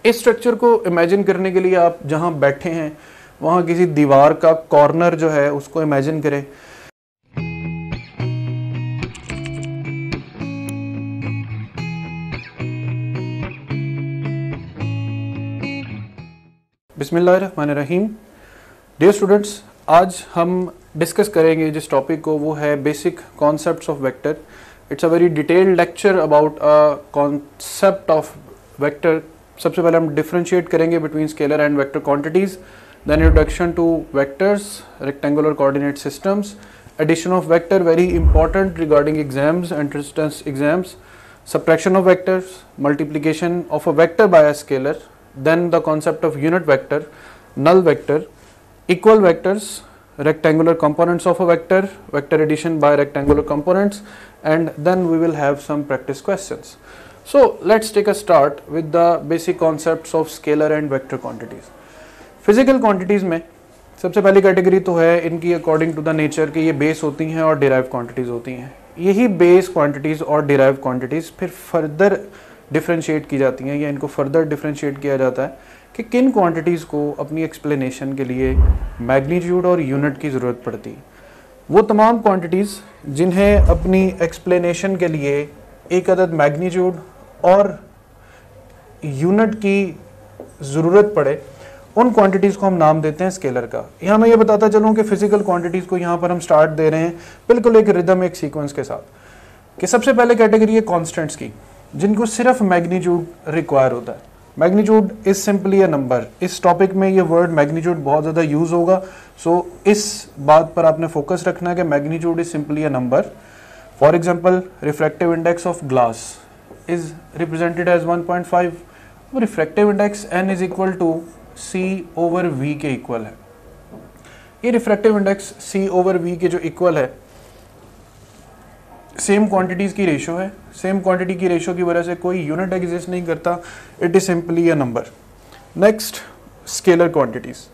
इस स्ट्रक्चर को इमेजिन करने के लिए आप जहाँ बैठे हैं वहाँ किसी दीवार का कॉर्नर जो है उसको इमेजिन करें। बिस्मिल्लाहिर्रहमानिर्रहीम। डियर स्टूडेंट्स, आज हम डिस्कस करेंगे जिस टॉपिक को, वो है basic concepts of vector. It's a very detailed lecture about a concept of vector. सबसे पहले हम डिफरेंशिएट करेंगे between scalar and vector quantities, then introduction to vectors, rectangular coordinate systems, addition of vector very important regarding exams, entrance exams, subtraction of vectors, multiplication of a vector by a scalar, then the concept of unit vector, null vector, equal vectors, rectangular components of a vector, vector addition by rectangular components, and then we will have some practice questions. So let's take a start with the basic concepts of scalar and vector quantities. Physical quantities में सबसे पहली category तो है इनकी according to the nature कि ये base होती हैं और डिराइव क्वांटिटीज़ होती हैं। यही बेस क्वांटिटीज़ और डिराइव क्वांटिटीज़ फिर फर्दर डिफरेंशिएट की जाती हैं या इनको फर्दर डिफरेंशिएट किया जाता है कि किन क्वांटिटीज़ को अपनी एक्सप्लेनेशन के लिए मैग्नीट्यूड और यूनिट की ज़रूरत पड़ती है। वो तमाम क्वांटिटीज़ जिन्हें अपनी एक्सप्लेनेशन के लिए एक अदद मैग्नीट्यूड और यूनिट की ज़रूरत पड़े, उन क्वांटिटीज़ को हम नाम देते हैं स्केलर का। यहाँ मैं ये बताता चलूँ कि फिजिकल क्वांटिटीज़ को यहाँ पर हम स्टार्ट दे रहे हैं बिल्कुल एक रिदम, एक सीक्वेंस के साथ, कि सबसे पहले कैटेगरी है कॉन्स्टेंट्स की, जिनको सिर्फ मैग्नीट्यूड रिक्वायर होता है। Magnitude is simply a number. इस टॉपिक में ये वर्ड मैग्नीट्यूड बहुत ज़्यादा यूज़ होगा, सो इस बात पर आपने फोकस रखना है कि magnitude is simply a number. For example, refractive index of glass is represented as 1.5। Refractive index n is equal to C over V के इक्वल है। ये refractive index C over V के जो इक्वल है, same quantities की ratio है। Same quantity की ratio की वजह से कोई यूनिट एग्जिस्ट नहीं करता, it is simply a number. Next, scalar quantities.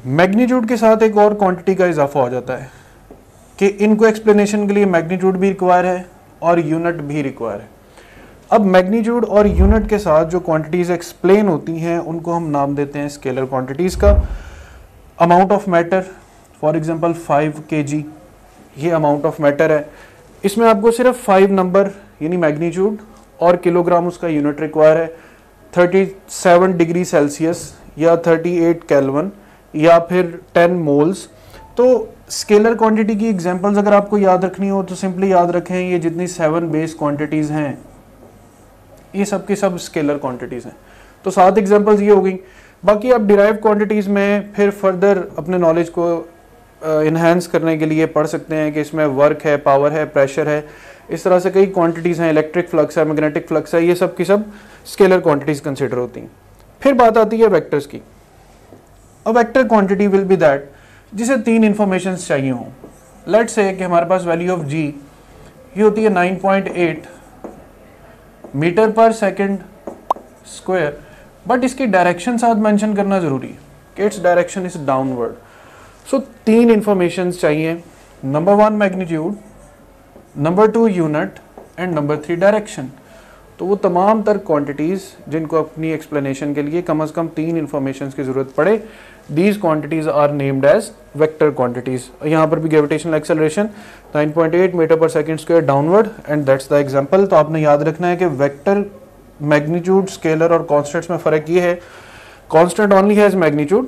Magnitude के साथ एक और क्वांटिटी का इजाफा हो जाता है कि इनको एक्सप्लेनेशन के लिए मैग्नीट्यूड भी रिक्वायर है और यूनिट भी रिक्वायर है। अब मैग्नीट्यूड और यूनिट के साथ जो क्वांटिटीज एक्सप्लेन होती हैं उनको हम नाम देते हैं स्केलर क्वांटिटीज का। Amount of matter, for example 5 kg, ये अमाउंट ऑफ मैटर है। इसमें आपको सिर्फ 5 नंबर यानी मैग्नीट्यूड और किलोग्राम उसका यूनिट रिक्वायर है। 37 डिग्री सेल्सियस या 38 केल्विन या फिर 10 मोल्स। तो स्केलर क्वांटिटी की एग्जांपल्स अगर आपको याद रखनी हो तो सिंपली याद रखें, ये जितनी 7 बेस क्वांटिटीज हैं ये सब की सब स्केलर क्वांटिटीज़ हैं। तो 7 एग्जांपल्स ये हो गई। बाकी आप डिराइव क्वांटिटीज़ में फिर फर्दर अपने नॉलेज को इन्हांस करने के लिए पढ़ सकते हैं कि इसमें वर्क है, पावर है, प्रेशर है, इस तरह से कई क्वांटिटीज़ हैं, इलेक्ट्रिक फ्लक्स है, मैग्नेटिक फ्लक्स है, ये सब की सब स्केलर क्वांटिटीज़ कंसिडर होती हैं। फिर बात आती है वेक्टर्स की। A vector quantity will be that जिसे 3 इंफॉर्मेशन चाहिए हों। लेट्स से कि हमारे पास वैल्यू ऑफ जी ये होती है 9.8 metre per second square, but इसकी डायरेक्शन साथ मेंशन करना जरूरी है कि it's direction is downward. So 3 information चाहिए, number 1 magnitude, number 2 unit and number 3 direction. तो वो तमाम तर क्वांटिटीज जिनको अपनी एक्सप्लेनेशन के लिए कम से कम 3 इंफॉर्मेशन की जरूरत पड़े, these quantities are named as vector quantities. यहाँ पर भी gravitational acceleration 9.8 metre per second square downward and that's the example. तो आपने याद रखना है कि वेक्टर, मैग्नीट्यूड, स्केलर और कॉन्स्टेंट्स में फ़र्क ये है, constant only has magnitude,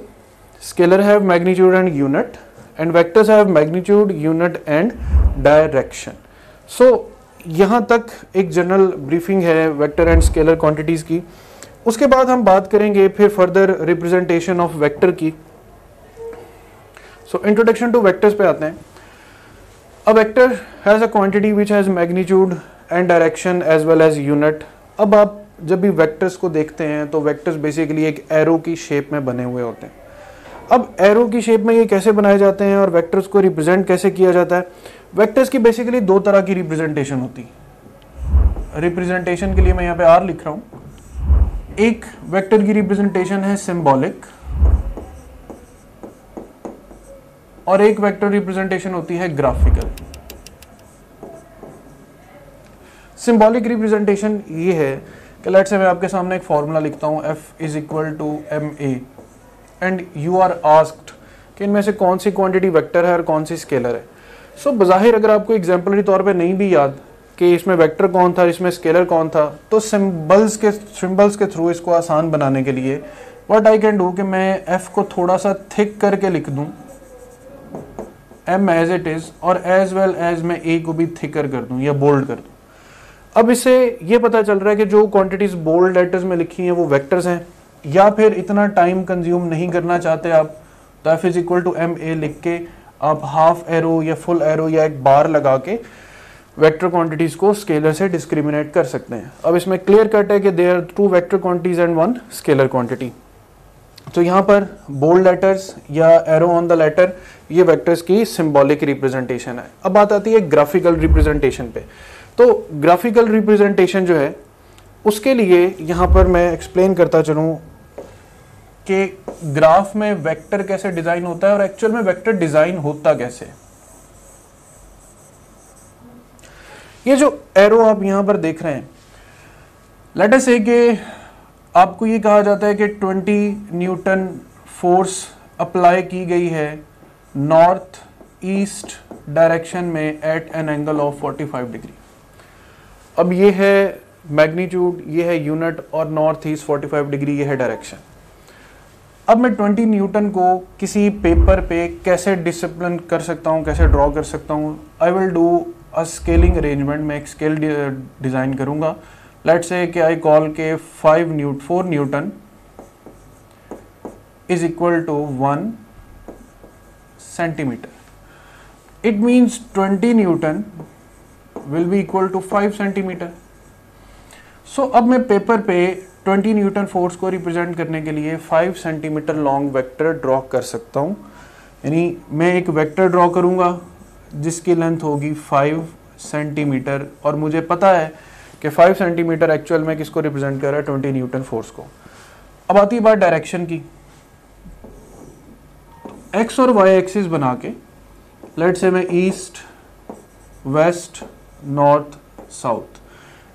scalar have magnitude and unit, and vectors have magnitude, unit and direction. So यहाँ तक एक जनरल ब्रीफिंग है वेक्टर एंड स्केलर क्वांटिटीज़ की। उसके बाद हम बात करेंगे फिर फर्दर रिप्रेजेंटेशन ऑफ वेक्टर की। सो इंट्रोडक्शन टू वेक्टर्स पे आते हैं। A vector has a quantity which has magnitude and direction as well as unit. अब आप जब भी वेक्टर्स को देखते हैं तो वेक्टर्स बेसिकली एक एरो की शेप में बने हुए होते हैं। अब एरो की शेप में ये कैसे बनाए जाते हैं और वेक्टर्स को रिप्रेजेंट कैसे किया जाता है? वेक्टर्स की बेसिकली 2 तरह की रिप्रेजेंटेशन होती है। रिप्रेजेंटेशन के लिए मैं यहाँ पे आर लिख रहा हूँ। एक वेक्टर की रिप्रेजेंटेशन है सिंबॉलिक और एक वेक्टर रिप्रेजेंटेशन होती है ग्राफिकल। सिंबॉलिक रिप्रेजेंटेशन ये है कि लेट्स से मैं आपके सामने एक फॉर्मूला लिखता हूँ F is equal to MA and you are asked कि इनमें से कौन सी क्वांटिटी वेक्टर है और कौन सी स्केलर है। सो बज़ाहिर अगर आपको एग्जाम्पलरी तौर पे नहीं भी याद कि इसमें वेक्टर कौन था, इसमें स्केलर कौन था, तो सिंबल्स के थ्रू इसको आसान बनाने के लिए व्हाट आई कैन डू कि मैं F को थोड़ा सा थिक करके लिख दूं M एज इट इज, और एज वेल एज मैं A को भी थिकर कर दूं या बोल्ड कर दूं। अब इससे ये पता चल रहा है कि जो क्वांटिटीज बोल्ड लेटर्स में लिखी हैं वो वेक्टर्स हैं, या फिर इतना टाइम कंज्यूम नहीं करना चाहते आप, तो F is equal to MA लिख के आप हाफ एरो या फुल एरो या एक बार लगा के वेक्टर क्वांटिटीज को स्केलर से डिस्क्रिमिनेट कर सकते हैं। अब इसमें क्लियर कट है कि there are 2 vector quantities and 1 scalar quantity. तो यहाँ पर बोल्ड लेटर्स या एरो ऑन द लेटर ये वेक्टर्स की सिंबॉलिक रिप्रेजेंटेशन है। अब बात आती है ग्राफिकल रिप्रेजेंटेशन पे। तो ग्राफिकल रिप्रेजेंटेशन जो है उसके लिए यहाँ पर मैं एक्सप्लेन करता चलूँ कि ग्राफ में वेक्टर कैसे डिजाइन होता है और एक्चुअल में वेक्टर डिजाइन होता कैसे। ये जो एरो आप यहाँ पर देख रहे हैं, लेट अस से कि आपको ये कहा जाता है कि 20 न्यूटन फोर्स अप्लाई की गई है नॉर्थ ईस्ट डायरेक्शन में at an angle of 45 degree. अब ये है मैग्नीट्यूड, ये है यूनिट, और नॉर्थ ईस्ट 45 डिग्री ये है डायरेक्शन। अब मैं 20 न्यूटन को किसी पेपर पे कैसे डिसिप्लिन कर सकता हूँ, कैसे ड्रॉ कर सकता हूँ। I will do a scaling arrangement, मैं एक स्केल डिज़ाइन करूँगा। लेट्स से कि आई कॉल के 4 newton is equal to 1 centimetre. It means 20 newton will be equal to 5 centimetre. So अब मैं पेपर पे 20 न्यूटन फोर्स को रिप्रेजेंट करने के लिए 5 सेंटीमीटर लॉन्ग वेक्टर ड्रॉ कर सकता हूँ। यानी मैं एक वेक्टर ड्रॉ करूँगा जिसकी लेंथ होगी 5 सेंटीमीटर, और मुझे पता है कि 5 सेंटीमीटर एक्चुअल में किसको रिप्रेजेंट कर रहा है, 20 न्यूटन फोर्स को। अब आती है बात डायरेक्शन की। एक्स और वाई एक्सिस बना के लेट्स से मैं ईस्ट, वेस्ट, नॉर्थ, साउथ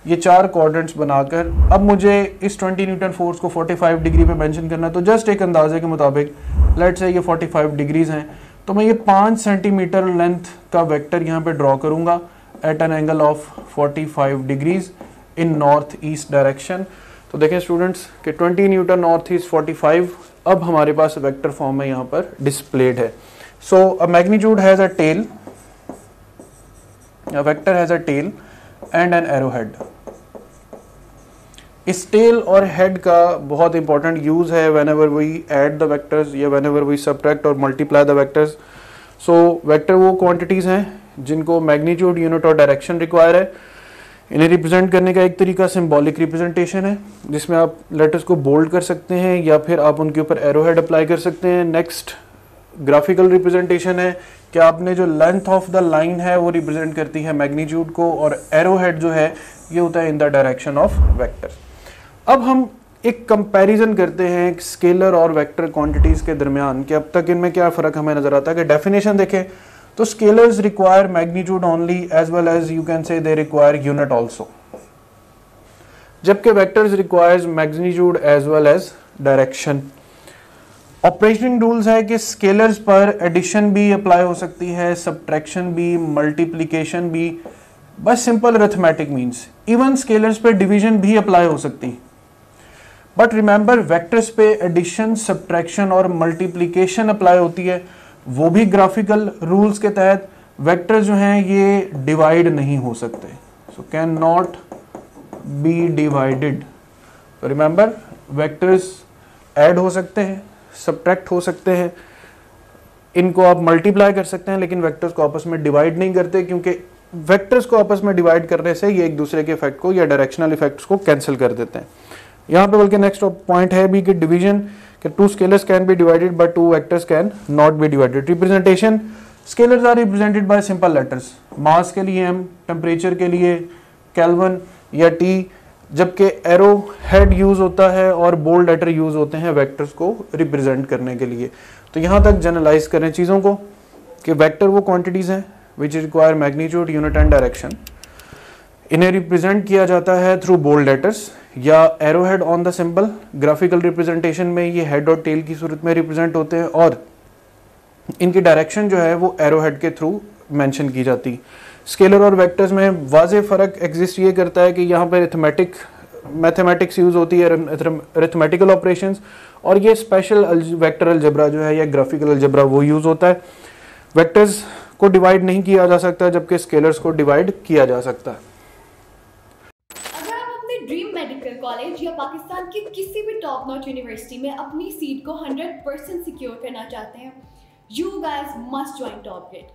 ये 4 क्वाड्रेंट्स बनाकर अब मुझे इस 20 न्यूटन फोर्स को 45 डिग्री पे मेंशन करना है। तो जस्ट एक अंदाजे के मुताबिक लेट्स से ये 45 डिग्रीज हैं, तो मैं ये 5 सेंटीमीटर लेंथ का वेक्टर यहाँ पे ड्रॉ करूँगा at an angle of 45 degrees in north east direction. तो देखें स्टूडेंट्स कि 20 न्यूटन नॉर्थ ईस्ट 45 अब हमारे पास वेक्टर फॉर्म में यहाँ पर डिस्प्लेड है। So a magnitude has a tail, a vector has a tail and an arrowhead। इस टेल और हेड का बहुत इंपॉर्टेंट यूज है whenever we add the vectors या whenever we subtract और multiply the vectors। so vector वो quantities हैं जिनको मैग्नीट्यूड, यूनिट और डायरेक्शन रिक्वायर है। इन्हें रिप्रेजेंट करने का एक तरीका सिंबॉलिक रिप्रेजेंटेशन है जिसमें आप लेटर्स को बोल्ड कर सकते हैं या फिर आप उनके ऊपर एरोहेड अप्लाई कर सकते हैं। नेक्स्ट ग्राफिकल रिप्रेजेंटेशन है कि आपने जो लेंथ ऑफ द लाइन है वो रिप्रेजेंट करती है मैग्नीट्यूड को, और एरोहेड जो है ये होता है in the direction of vector. अब हम एक कंपैरिजन करते हैं स्केलर और वेक्टर क्वांटिटीज के दरमियान कि अब तक इनमें क्या फ़र्क हमें नजर आता है। कि डेफिनेशन देखें तो scalars require magnitude only as well as you can say they require unit also, जबकि vectors requires magnitude as well as direction. Operating rules है कि स्केलर्स पर एडिशन भी अप्लाई हो सकती है, सब्ट्रैक्शन भी, मल्टीप्लिकेशन भी, बस simple arithmetic means. Even scalars पे डिवीजन भी अप्लाई हो सकती है। बट रिमेंबर वेक्टर्स पे एडिशन, सब्ट्रैक्शन और मल्टीप्लिकेशन अप्लाई होती है, वो भी ग्राफिकल रूल्स के तहत। वेक्टर जो हैं ये डिवाइड नहीं हो सकते, so can not be divided. तो रिमेंबर वेक्टर्स ऐड हो सकते हैं, सब्ट्रैक्ट हो सकते हैं, इनको आप मल्टीप्लाई कर सकते हैं, लेकिन वेक्टर्स को आपस में डिवाइड नहीं करते, क्योंकि वेक्टर्स को आपस में डिवाइड करने से ये एक दूसरे के इफेक्ट को या डायरेक्शनल इफेक्ट्स को कैंसिल कर देते हैं। यहाँ पे बल्कि नेक्स्ट पॉइंट है भी कि डिवीजन, कि 2 scalars can be divided but 2 vectors can not be divided. Representation, scalars are represented by simple letters. Mass के लिए m, टेम्परेचर के लिए केल्विन या T, जबकि एरो हेड यूज होता है और बोल्ड लेटर यूज होते हैं वेक्टर्स को रिप्रेजेंट करने के लिए। तो यहाँ तक जनरलाइज करें चीज़ों को कि वेक्टर वो क्वांटिटीज हैं which require magnitude, unit and direction. इन्हें रिप्रेजेंट किया जाता है थ्रू बोल्ड लेटर्स या arrow head on the symbol. Graphical representation में ये हेड और टेल की सूरत में रिप्रेजेंट होते हैं और इनकी डायरेक्शन जो है वो एरो हेड के थ्रू मेंशन की जाती। स्केलर और वेक्टर्स में वाज़ेह फ़र्क एग्जिस्ट ये करता है कि यहाँ पर मैथमेटिक्स यूज़ होती है, अरिथमेटिकल ऑपरेशंस, और ये स्पेशल वेक्टर अलजेब्रा जो है या ग्राफिकल अलजेब्रा वो यूज़ होता है। वेक्टर्स को डिवाइड नहीं किया जा सकता जबकि स्केलर्स को डिवाइड किया जा सकता है। अगर आप अपने ड्रीम मेडिकल कॉलेज या पाकिस्तान की किसी भी टॉप नॉच यूनिवर्सिटी में अपनी सीट को 100% सिक्योर करना चाहते हैं, you guys must join TopGrade.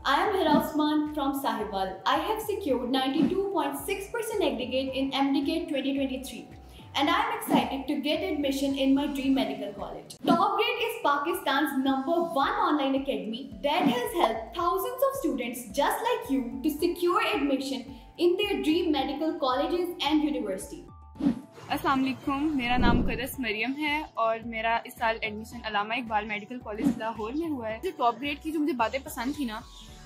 I am Hira Osman from Sahiwal. I have secured 92.6% aggregate in MDCAT 2023 and I am excited to get admission in my dream medical college. TopGrade is Pakistan's #1 online academy that has helped thousands of students just like you to secure admission in their dream medical colleges and university. अस्सलाम वालेकुम, मेरा नाम मुक़द्दस मरियम है और मेरा इस साल admission अल्लामा Iqbal medical college Lahore में हुआ है। टॉप ग्रेड की जो मुझे बातें पसंद थी ना,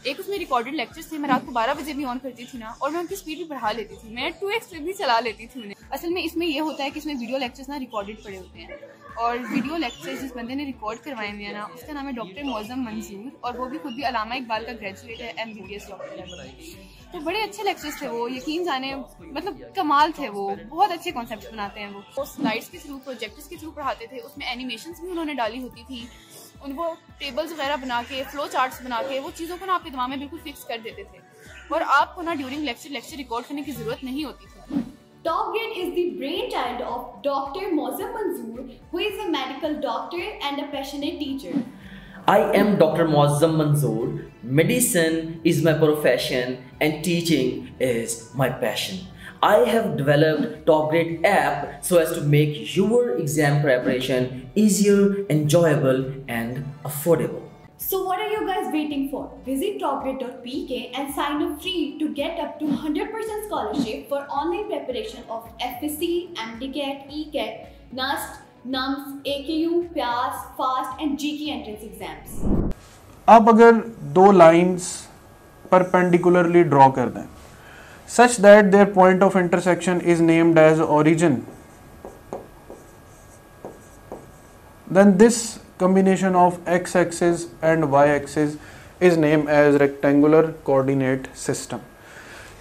एक उसमें रिकॉर्डेड लेक्चर्स थे, मैं रात को 12 बजे भी ऑन करती थी ना, और मैं उनकी स्पीड भी बढ़ा लेती थी, मैं 2x स्पीड भी चला लेती थी उन्हें। असल में इसमें ये होता है कि इसमें वीडियो लेक्चर्स ना रिकॉर्डेड पड़े होते हैं, और वीडियो लेक्चर्स जिस बंदे ने रिकॉर्ड करवाए हुए हैं ना, उसका नाम है डॉक्टर मौज़म मंजूर, और वो भी खुद भी अल्लामा इकबाल का ग्रेजुएट है, MBBS डॉक्टर है। तो बड़े अच्छे लेक्चर्स थे वो, यकीन जाने मतलब कमाल थे वो, बहुत अच्छे कॉन्सेप्ट्स बनाते हैं वो स्लाइड्स के थ्रू, प्रोजेक्टर्स के थ्रू पढ़ाते थे, उसमें एनिमेशंस भी उन्होंने डाली होती थी, उनको टेबल्स वगैरह बना के, फ्लो चार्ट्स बना के, वो चीज़ों को ना आपके दिमाग में बिल्कुल फिक्स कर देते थे और आपको ना ड्यूरिंग लेक्चर रिकॉर्ड करने की जरूरत नहीं होती थी। TopGrade is the brainchild of Dr. Mozam Manzoor, who is a medical doctor and a passionate teacher. I am Dr. Mozam Manzoor. Medicine is my profession and teaching is my passion. I have developed TopGrade app so as to make your exam preparation easier, enjoyable and affordable. So what are you guys waiting for? Visit topgrade.pk and sign up free to get up to 100% scholarship for online preparation of FSC, MDCAT, ECAT, NAST, NUMS, AKU, PAS, FAST and GK entrance exams. आप अगर दो lines perpendicularly draw कर दें such that their point of intersection is named as origin, then this combination of x-axis and y-axis is named as rectangular coordinate system.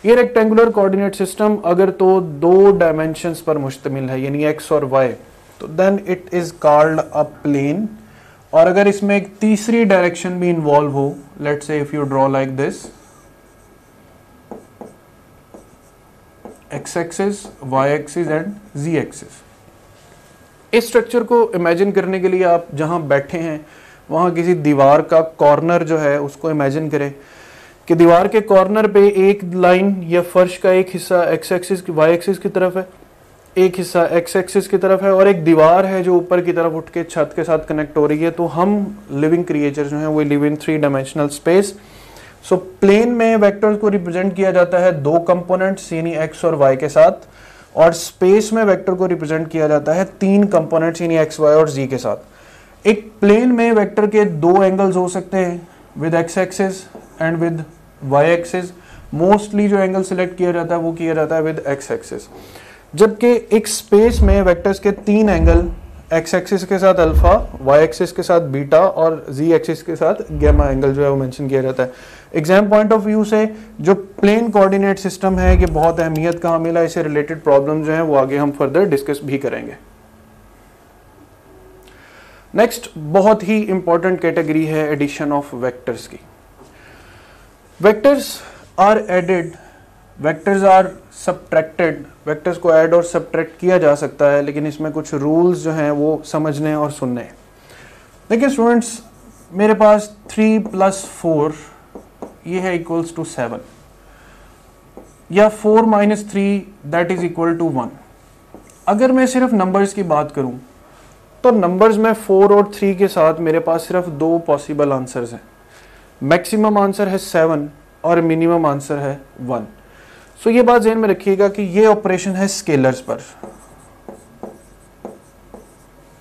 ये rectangular coordinate system अगर तो दो dimensions पर मुश्तमिल है यानी x और y, तो then it is called a plane. और अगर इसमें एक तीसरी डायरेक्शन भी इन्वॉल्व हो, let's say if you draw like this, X axis, Y axis and Z axis. इस स्ट्रक्चर को इमेजिन करने के लिए आप जहां बैठे हैं वहां किसी दीवार का कॉर्नर जो है उसको इमेजिन करें कि दीवार के कॉर्नर पे एक लाइन या फर्श का एक हिस्सा एक्स एक्सिस वाई एक्सिस की तरफ है, एक हिस्सा एक्स एक्सिस की तरफ है और एक दीवार है जो ऊपर की तरफ उठ के छत के साथ कनेक्ट हो रही है। तो हम लिविंग क्रिएचर जो हैं वो live in 3 dimensional space. So plane में वेक्टर्स को रिप्रेजेंट किया जाता है दो कंपोनेंट्स यानी एक्स और वाई के साथ, और स्पेस में वेक्टर को रिप्रेजेंट किया जाता है 3 कंपोनेंट्स यानी एक्स, वाई और जी के साथ। एक प्लेन में वेक्टर के 2 एंगल्स हो सकते हैं with x axis and with Y axis. Mostly जो एंगल सिलेक्ट किया जाता है वो किया जाता है विद एक्स एक्सिस, जबकि एक स्पेस में वेक्टर्स के 3 एंगल एक्स एक्सिस के साथ अल्फा, वाई एक्सिस के साथ बीटा और जी एक्सिस के साथ गैमा एंगल जो है वो मेंशन किया जाता है। एग्जाम पॉइंट ऑफ व्यू से जो प्लेन कोऑर्डिनेट सिस्टम है कि बहुत अहमियत का हामिल है, इससे रिलेटेड प्रॉब्लम जो है वो आगे हम फर्दर डिस्कस भी करेंगे। नेक्स्ट बहुत ही इंपॉर्टेंट कैटेगरी है एडिशन ऑफ वेक्टर्स की। Vectors are added, vectors are subtracted. Vectors को ऐड और सब्ट्रैक्ट किया जा सकता है, लेकिन इसमें कुछ रूल्स जो हैं वो समझने और सुनने। देखिए स्टूडेंट्स, मेरे पास 3 + 4 ये है इक्वल्स टू 7 या 4 - 3 दैट इज इक्वल टू 1। अगर मैं सिर्फ नंबर्स की बात करूं तो नंबर्स में 4 और 3 के साथ मेरे पास सिर्फ 2 पॉसिबल आंसर्स हैं। मैक्सिमम आंसर है 7 और मिनिमम आंसर है 1। सो ये बात ध्यान में रखिएगा कि ये ऑपरेशन है स्केलर्स पर।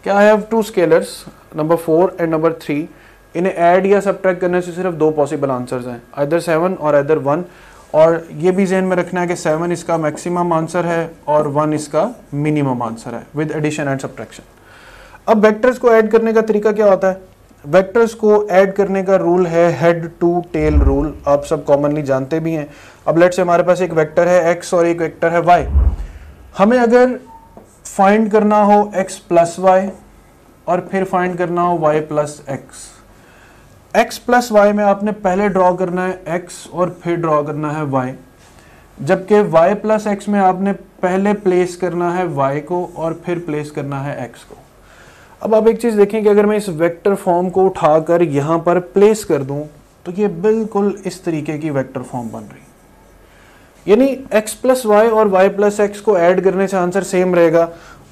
क्या I have 2 scalars number 4 and number 3, इन्हें ऐड या सब्ट्रैक्ट करने से सिर्फ 2 पॉसिबल आंसर्स हैं, आइदर 7 और आइदर 1। और ये भी जहन में रखना है कि 7 इसका मैक्सिमम आंसर है और 1 इसका मिनिमम आंसर है विद एडिशन एंड सब्ट्रैक्शन। अब वेक्टर्स को ऐड करने का तरीका क्या होता है? वेक्टर्स को ऐड करने का रूल है हेड टू टेल रूल, आप सब कॉमनली जानते भी हैं। अब लेट्स से हमारे पास एक वेक्टर है x और एक वेक्टर है y। हमें अगर फाइंड करना हो x प्लस वाई और फिर फाइंड करना हो y plus X, x plus Y में आपने पहले ड्रॉ करना है x और फिर ड्रॉ करना है y, जबकि y प्लस एक्स में आपने पहले प्लेस करना है y को और फिर प्लेस करना है x को। अब आप एक चीज़ देखें कि अगर मैं इस वेक्टर फॉर्म को उठाकर यहाँ पर प्लेस कर दूँ तो ये बिल्कुल इस तरीके की वेक्टर फॉर्म बन रही, यानी x प्लस वाई और y प्लस एक्स को ऐड करने से आंसर सेम रहेगा।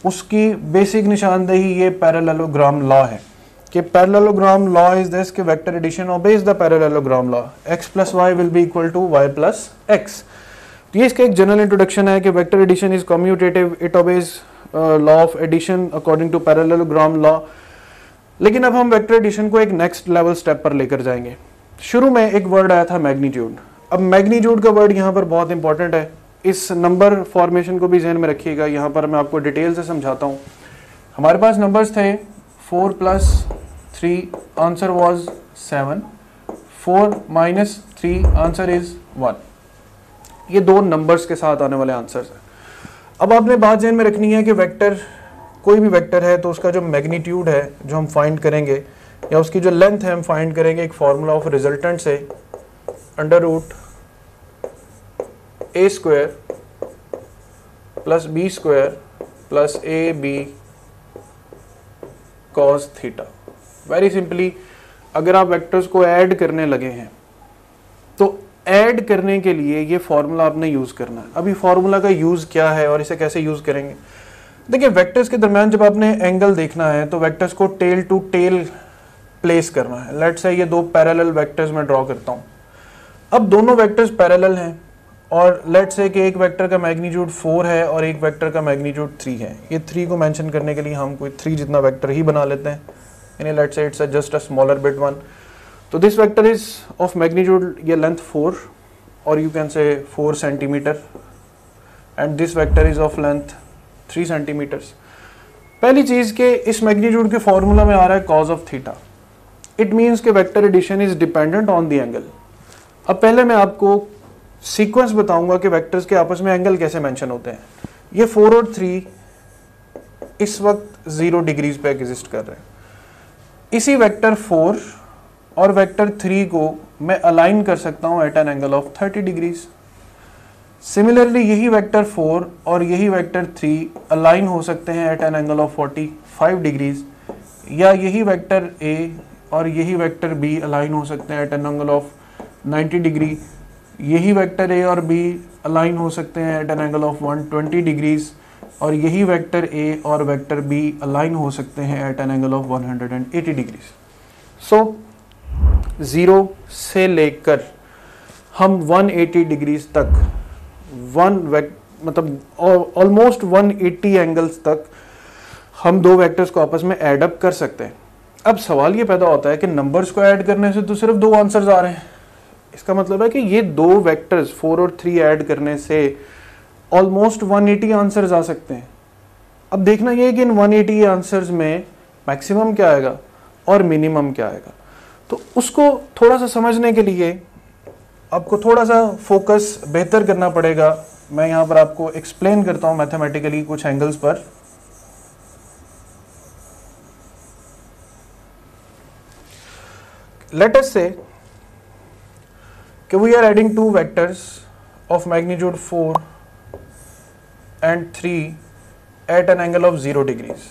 उसकी बेसिक निशानदेही ये पैरेललोग्राम लॉ है कि पैरेललोग्राम लॉ इज दिस कि vector addition obeys the parallelogram law, x plus Y will be equal to y plus X. तो ये इसका एक जनरल इंट्रोडक्शन है कि vector addition is commutative, it obeys law of addition according to parallelogram law. लेकिन अब हम vector addition को एक नेक्स्ट लेवल स्टेप पर लेकर जाएंगे। शुरू में एक वर्ड आया था मैग्नीट्यूड। अब मैग्नीट्यूड का वर्ड यहाँ पर बहुत इंपॉर्टेंट है, इस नंबर फॉर्मेशन को भी जहन में रखिएगा। यहाँ पर मैं आपको डिटेल से समझाता हूँ। हमारे पास नंबर्स थे 4 plus 3, answer was 7, 4 minus 3, answer is 1। ये दो नंबर्स के साथ आने वाले आंसर्स हैं। अब आपने बात जहन में रखनी है कि वेक्टर, कोई भी वेक्टर है तो उसका जो मैग्नीट्यूड है जो हम फाइंड करेंगे या उसकी जो लेंथ है हम फाइंड करेंगे एक फॉर्मूला ऑफ रिजल्टेंट से, under root a square plus b square plus ab cos theta. Very simply अगर आप वेक्टर्स को ऐड करने लगे हैं तो ऐड करने के लिए ये फॉर्मूला आपने यूज करना है। अभी फॉर्मूला का यूज क्या है और इसे कैसे यूज करेंगे? देखिए, वेक्टर्स के दरमियान जब आपने एंगल देखना है तो वेक्टर्स को टेल टू टेल प्लेस करना है। लेट्स से ये दो पैरेलल वेक्टर्स मैं ड्रॉ करता हूँ। अब दोनों वेक्टर्स पैरेलल हैं और लेट्स से कि एक वेक्टर का मैग्नीट्यूड 4 है और एक वेक्टर का मैग्नीट्यूड 3 है। ये 3 को मेंशन करने के लिए हम कोई 3 जितना वेक्टर ही बना लेते हैं, यानी let's say it's just a smaller bit one. तो this vector is of magnitude, ये लेंथ 4 और you can say 4 centimetre, and this vector is of length 3 centimetres. पहली चीज के इस मैग्नीट्यूड के फॉर्मूला में आ रहा है cos of theta. It means के vector addition is dependent on the angle. अब पहले मैं आपको सीक्वेंस बताऊंगा कि वेक्टर्स के आपस में एंगल कैसे मेंशन होते हैं। ये 4 और 3 इस वक्त 0 डिग्रीज पे एग्जिस्ट कर रहे हैं। इसी वेक्टर 4 और वेक्टर 3 को मैं अलाइन कर सकता हूं at an angle of 30 degrees. Similarly यही वेक्टर 4 और यही वेक्टर 3 अलाइन हो सकते हैं at an angle of 45 degrees, या यही वेक्टर A और यही वेक्टर B अलाइन हो सकते हैं at an angle of 90 degree, यही वेक्टर A और B अलाइन हो सकते हैं at an angle of 120 degrees, और यही वेक्टर A और वेक्टर B अलाइन हो सकते हैं at an angle of 180 degrees. So 0 से लेकर हम 180 डिग्रीज तक मतलब ऑलमोस्ट 180 एंगल्स तक हम दो वेक्टर्स को आपस में ऐड अप कर सकते हैं। अब सवाल ये पैदा होता है कि नंबर्स को ऐड करने से तो सिर्फ 2 आंसर्स आ रहे हैं, इसका मतलब है कि ये दो वेक्टर्स 4 और 3 ऐड करने से ऑलमोस्ट 180 आंसर्स आ सकते हैं। अब देखना ये है कि इन 180 आंसर्स में मैक्सिमम क्या आएगा और मिनिमम क्या आएगा। तो उसको थोड़ा सा समझने के लिए आपको थोड़ा सा फोकस बेहतर करना पड़ेगा। मैं यहाँ पर आपको एक्सप्लेन करता हूँ मैथमेटिकली कुछ एंगल्स पर। लेट अस से we are adding two vectors of magnitude 4 and 3 at an angle of 0 degrees.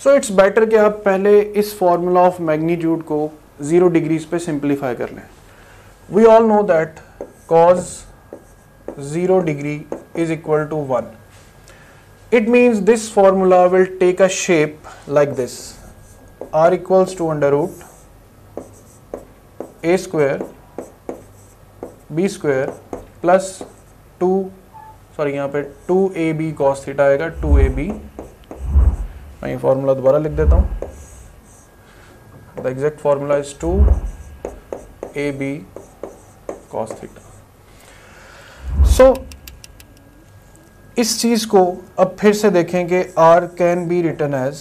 So it's better कि आप पहले इस formula of magnitude को 0 degrees पे simplify कर लें। We all know that cos 0 degree is equal to 1. It means this formula will take a shape like this. R equals to under root a square b square plus 2, sorry यहाँ पे 2ab cos theta आएगा, 2ab। मैं ये formula दोबारा लिख देता हूँ। The exact formula is 2ab cos theta. So इस चीज को अब फिर से देखें कि r can be written as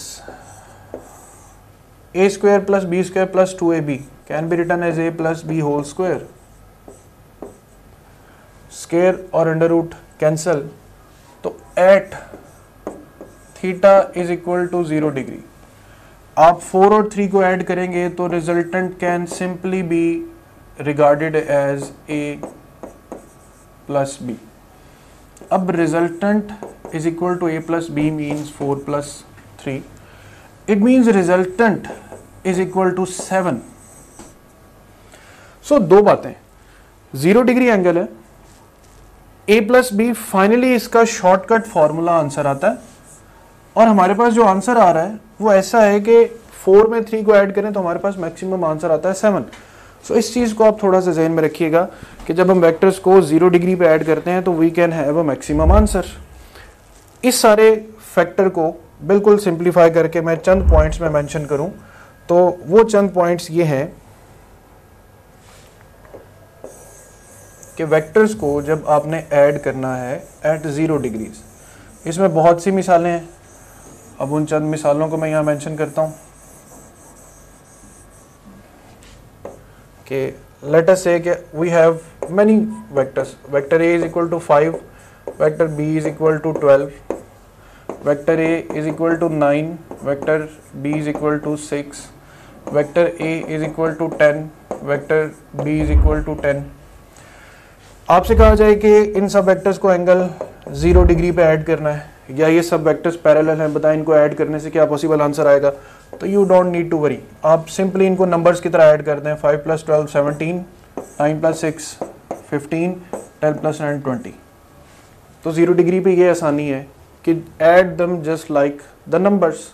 a square plus b square plus 2ab can be written as a plus b whole square. Square और अंडर रूट कैंसल, तो at theta is equal to 0 degree आप 4 और 3 को add करेंगे तो resultant can simply be regarded as a plus b। अब resultant is equal to a plus b means 4 plus 3, it means resultant is equal to 7। So दो बातें, 0 degree angle है, a plus B finally इसका shortcut formula answer आता है, और हमारे पास जो आंसर आ रहा है वो ऐसा है कि 4 में 3 को ऐड करें तो हमारे पास मैक्सिमम आंसर आता है 7। सो इस चीज़ को आप थोड़ा सा जहन में रखिएगा कि जब हम वेक्टर्स को 0 डिग्री पे ऐड करते हैं तो we can have a maximum answer. इस सारे फैक्टर को बिल्कुल सिंप्लीफाई करके मैं चंद पॉइंट्स में मेंशन करूं तो वो चंद पॉइंट्स ये हैं कि वेक्टर्स को जब आपने ऐड करना है एट 0 डिग्रीज, इसमें बहुत सी मिसालें हैं। अब उन चंद मिसालों को मैं यहाँ मेंशन करता हूँ कि लेट अस से कि we have many vectors, vector a is equal to 5, vector b is equal to 12, vector a is equal to 9, vector b is equal to 6, vector a is equal to 10, vector b is equal to 10। आपसे कहा जाए कि इन सब vectors को angle 0 degree पे add करना है या ये सब वेक्टर्स पैरेलल हैं, बताएं इनको ऐड करने से क्या पॉसिबल आंसर आएगा, तो you don't need to worry, आप सिंपली इनको नंबर्स की तरह ऐड करते हैं। 5 प्लस 12 17, 9 प्लस 6 15, 10 प्लस 9 20। तो 0 डिग्री पे ये आसानी है कि ऐड दम जस्ट लाइक द नंबर्स।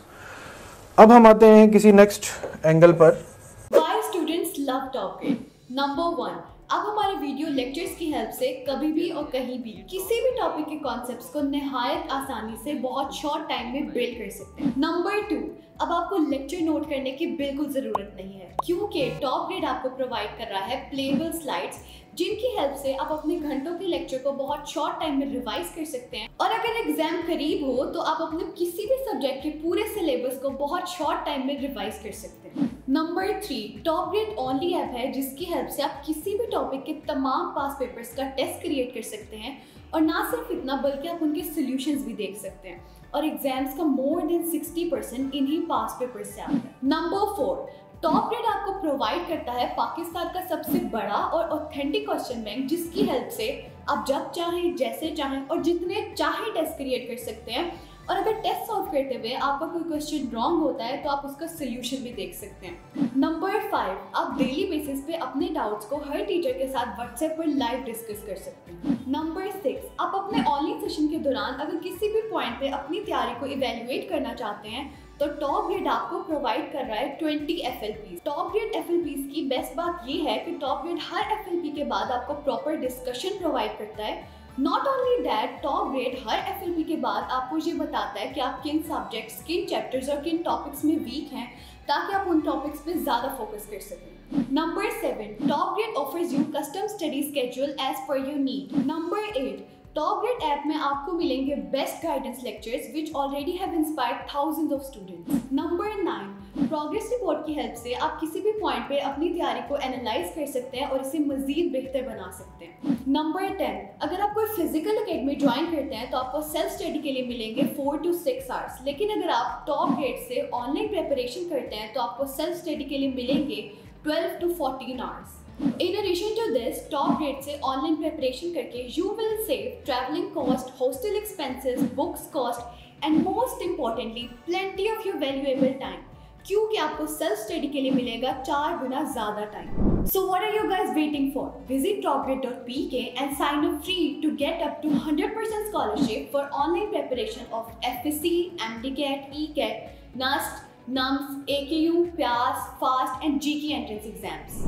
अब हम आते हैं किसी नेक्स्ट एंगल पर। Why students love top grade? Number 1, अब हमारे वीडियो लेक्चर्स की हेल्प से कभी भी और कहीं भी किसी भी टॉपिक के कॉन्सेप्ट्स को निहायत आसानी से बहुत शॉर्ट टाइम में बिल्ड कर सकते हैं। नंबर 2, अब आपको लेक्चर नोट करने की बिल्कुल ज़रूरत नहीं है क्योंकि टॉप ग्रेड आपको प्रोवाइड कर रहा है प्लेबल स्लाइड्स, जिनकी हेल्प से आप अपने घंटों के लेक्चर को बहुत शॉर्ट टाइम में रिवाइज कर सकते हैं। और अगर एग्जाम करीब हो तो आप अपने किसी भी सब्जेक्ट के पूरे सिलेबस को बहुत शॉर्ट टाइम में रिवाइज कर सकते हैं। Number 3, top grade only app है जिसकी हेल्प से आप किसी भी टॉपिक के तमाम पास पेपर्स का टेस्ट क्रिएट कर सकते हैं, और ना सिर्फ इतना बल्कि आप उनके सॉल्यूशंस भी देख सकते हैं, और एग्जाम्स का मोर देन 60% इन्हीं पास पेपर्स से आता है। नंबर 4, टॉप ग्रेड आपको प्रोवाइड करता है पाकिस्तान का सबसे बड़ा और ऑथेंटिक क्वेश्चन बैंक, जिसकी हेल्प से आप जब चाहें, जैसे चाहें और जितने चाहें टेस्ट क्रिएट कर सकते हैं। और अगर टेस्ट सॉल्व करते हुए आपका कोई क्वेश्चन रॉन्ग होता है तो आप उसका सोल्यूशन भी देख सकते हैं। नंबर 5, आप डेली बेसिस पे अपने डाउट्स को हर टीचर के साथ व्हाट्सएप पर लाइव डिस्कस कर सकते हैं। नंबर 6, आप अपने ऑनलाइन सेशन के दौरान अगर किसी भी पॉइंट पे अपनी तैयारी को इवेल्युएट करना चाहते हैं तो टॉप ग्रेड आपको प्रोवाइड कर रहा है 20 FLPs। टॉप ग्रेड FLPs की बेस्ट बात ये है कि टॉप ग्रेड हर FLP के बाद आपको प्रॉपर डिस्कशन प्रोवाइड करता है। Not only that, top grade her FLP के बाद आपको ये बताता है कि आप किन सब्जेक्ट्स, किन चैप्टर्स और किन टॉपिक्स में वीक हैं, ताकि आप उन टॉपिक्स पे ज़्यादा फोकस कर सकें। Number 7, top grade offers you custom study schedule as per your need. Number 8, top grade app में आपको मिलेंगे best guidance lectures which already have inspired thousands of students. Number 9, progress report की help से आप किसी भी पॉइंट पे अपनी तैयारी को एनालाइज कर सकते हैं और इसे मजीद बेहतर बना सकते हैं। नंबर 10, अगर आप कोई फिजिकल एकेडमी ज्वाइन करते हैं तो आपको सेल्फ स्टडी के लिए मिलेंगे 4 to 6 आवर्स, लेकिन अगर आप टॉप ग्रेड से ऑनलाइन प्रिपरेशन करते हैं तो आपको सेल्फ स्टडी के लिए मिलेंगे 12 to 14 hours. In addition to this, top grade से ऑनलाइन प्रिपरेशन करके you will save traveling cost, hostel expenses, books cost and most importantly plenty of your valuable time, क्योंकि आपको सेल्फ स्टडी के लिए मिलेगा 4 गुना ज़्यादा time. So what are you guys waiting for? Visit topgrade.pk and sign up free to get up to 100% scholarship for online preparation of FSC, MDCAT, ECAT, NUST, NUMS, AKU, PIAS, FAST and GK entrance exams.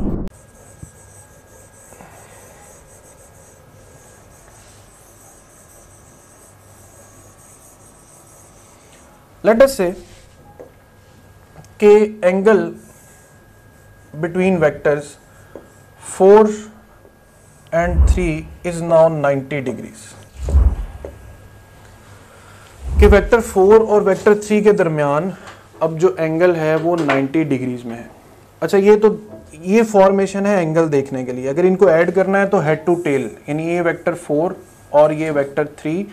Let us say कि angle between vectors 4 and 3 is now 90 degrees. कि vector 4 और vector 3 के दरमियान अब जो angle है वो 90 degrees में है. अच्छा, ये फॉर्मेशन है एंगल देखने के लिए. अगर इनको ऐड करना है तो हेड टू टेल, यानी ये वेक्टर 4 और ये वेक्टर 3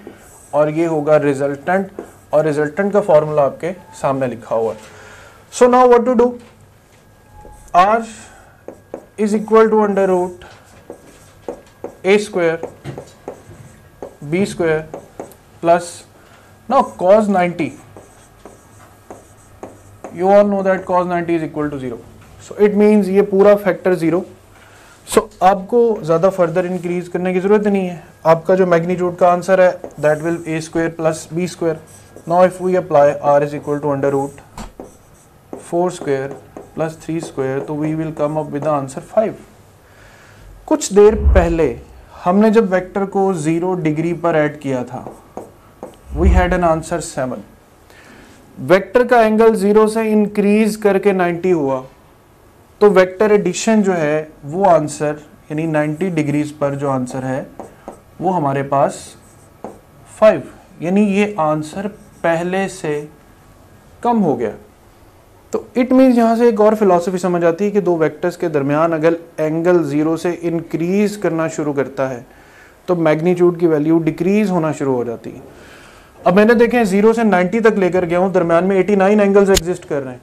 और ये होगा रिजल्टेंट, और रिजल्टेंट का फॉर्मूला आपके सामने लिखा हुआ है. So now what to do, r is equal to under root a square b square plus now cos 90, you all know that cos 90 is equal to 0, so it means ये पूरा factor 0. so आपको ज़्यादा further increase करने की ज़रूरत नहीं है. आपका जो मैग्नीट्यूड का आंसर है that will a square plus b square. now if we apply r is equal to under root 4 square plus 3 square, तो we will come up with the answer 5. कुछ देर पहले हमने जब वेक्टर को 0 डिग्री पर add किया था we had an answer 7. Vector का एंगल 0 से इंक्रीज करके 90 हुआ, तो वेक्टर एडिशन जो है वो आंसर यानी 90 डिग्रीज पर जो आंसर है वो हमारे पास 5, यानी ये आंसर पहले से कम हो गया. तो इट मीन्स यहाँ से एक और फिलॉसफी समझ आती है कि दो वेक्टर्स के दरमियान अगर एंगल 0 से इंक्रीज करना शुरू करता है तो मैग्नीट्यूड की वैल्यू डिक्रीज होना शुरू हो जाती है. अब मैंने देखें 0 से 90 तक लेकर गया हूं, दरम्यान में 89 एंगल्स एग्जिस्ट कर रहे हैं.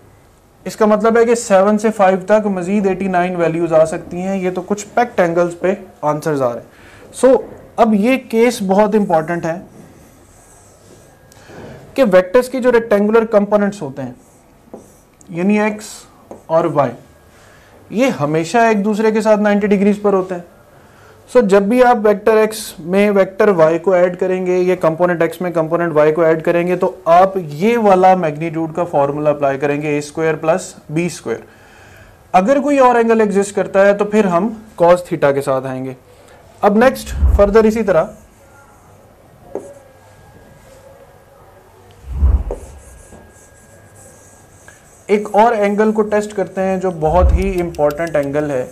इसका मतलब है कि 7 से 5 तक मजीद 89 वैल्यूज आ सकती हैं. ये तो कुछ पैक्ट एंगल्स पे आंसर्स आ रहे हैं. सो अब ये केस बहुत इंपॉर्टेंट है कि वेक्टर्स की जो रेक्टेंगुलर कंपोनेंट्स होते हैं यानी x और y, ये हमेशा एक दूसरे के साथ 90 डिग्रीज पर होते हैं. सो जब भी आप वेक्टर x में वेक्टर y को ऐड करेंगे, ये कंपोनेंट x में कंपोनेंट y को ऐड करेंगे, तो आप ये वाला मैग्नीट्यूड का फॉर्मूला अप्लाई करेंगे a square plus b square. अगर कोई और एंगल एग्जिस्ट करता है तो फिर हम cos थीटा के साथ आएंगे. अब नेक्स्ट फर्दर इसी तरह एक और एंगल को टेस्ट करते हैं जो बहुत ही इंपॉर्टेंट एंगल है,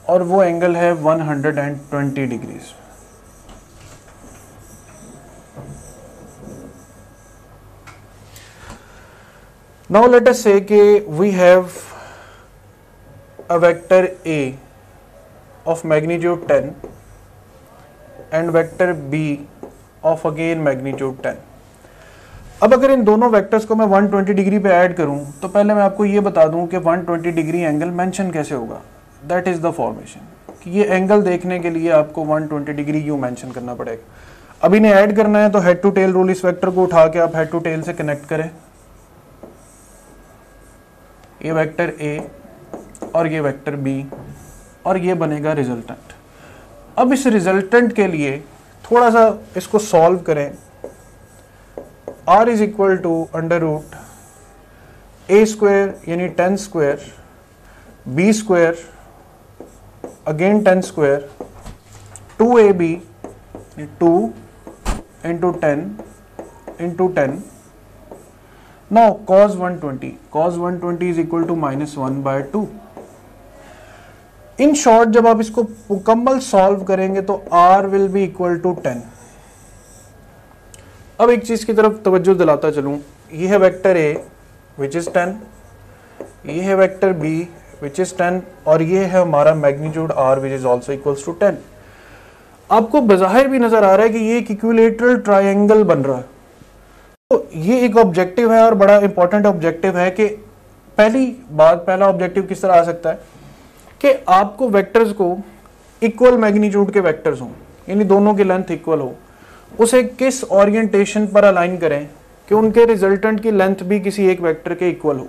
और वो एंगल है 120 degrees. Now let us say कि we have a vector a of magnitude 10 and vector b of again magnitude 10. अब अगर इन दोनों वेक्टर्स को मैं 120 डिग्री पे ऐड करूं तो पहले मैं आपको ये बता दूं कि 120 डिग्री एंगल मेंशन कैसे होगा. दैट इज द फॉर्मेशन कि ये एंगल देखने के लिए आपको 120 डिग्री यूं मेंशन करना पड़ेगा. अब इन्हें ऐड करना है तो हेड टू टेल रूल, इस वेक्टर को उठा के आप हेड टू टेल से कनेक्ट करें. ये वेक्टर a और ये वेक्टर b और ये बनेगा रिजल्टेंट. अब इस रिजल्टेंट के लिए थोड़ा सा इसको सॉल्व करें. r is equal to under root a square यानी 10 square b square again 10 square 2ab 2 into 10 into 10. Now cos 120 is equal to -1/2. In short जब आप इसको मुकम्मल सॉल्व करेंगे तो r will be equal to 10. अब एक चीज की तरफ तवज्जो दिलाता चलूं, ये है वेक्टर a विच इज 10, ये है वेक्टर b विच इज 10, और ये है हमारा magnitude r which is also equals to 10. आपको बज़ाहिर भी नजर आ रहा है कि ये एक इक्विलेटरल ट्रायंगल बन रहा है. तो ये एक ऑब्जेक्टिव है और बड़ा इंपॉर्टेंट ऑब्जेक्टिव है कि पहला ऑब्जेक्टिव किस तरह आ सकता है कि आपको वेक्टर्स को इक्वल मैग्नीट्यूड के वेक्टर्स हों, यानी दोनों की लेंथ इक्वल हो, उसे किस ओरिएंटेशन पर अलाइन करें कि उनके रिजल्टेंट की लेंथ भी किसी एक वेक्टर के इक्वल हो.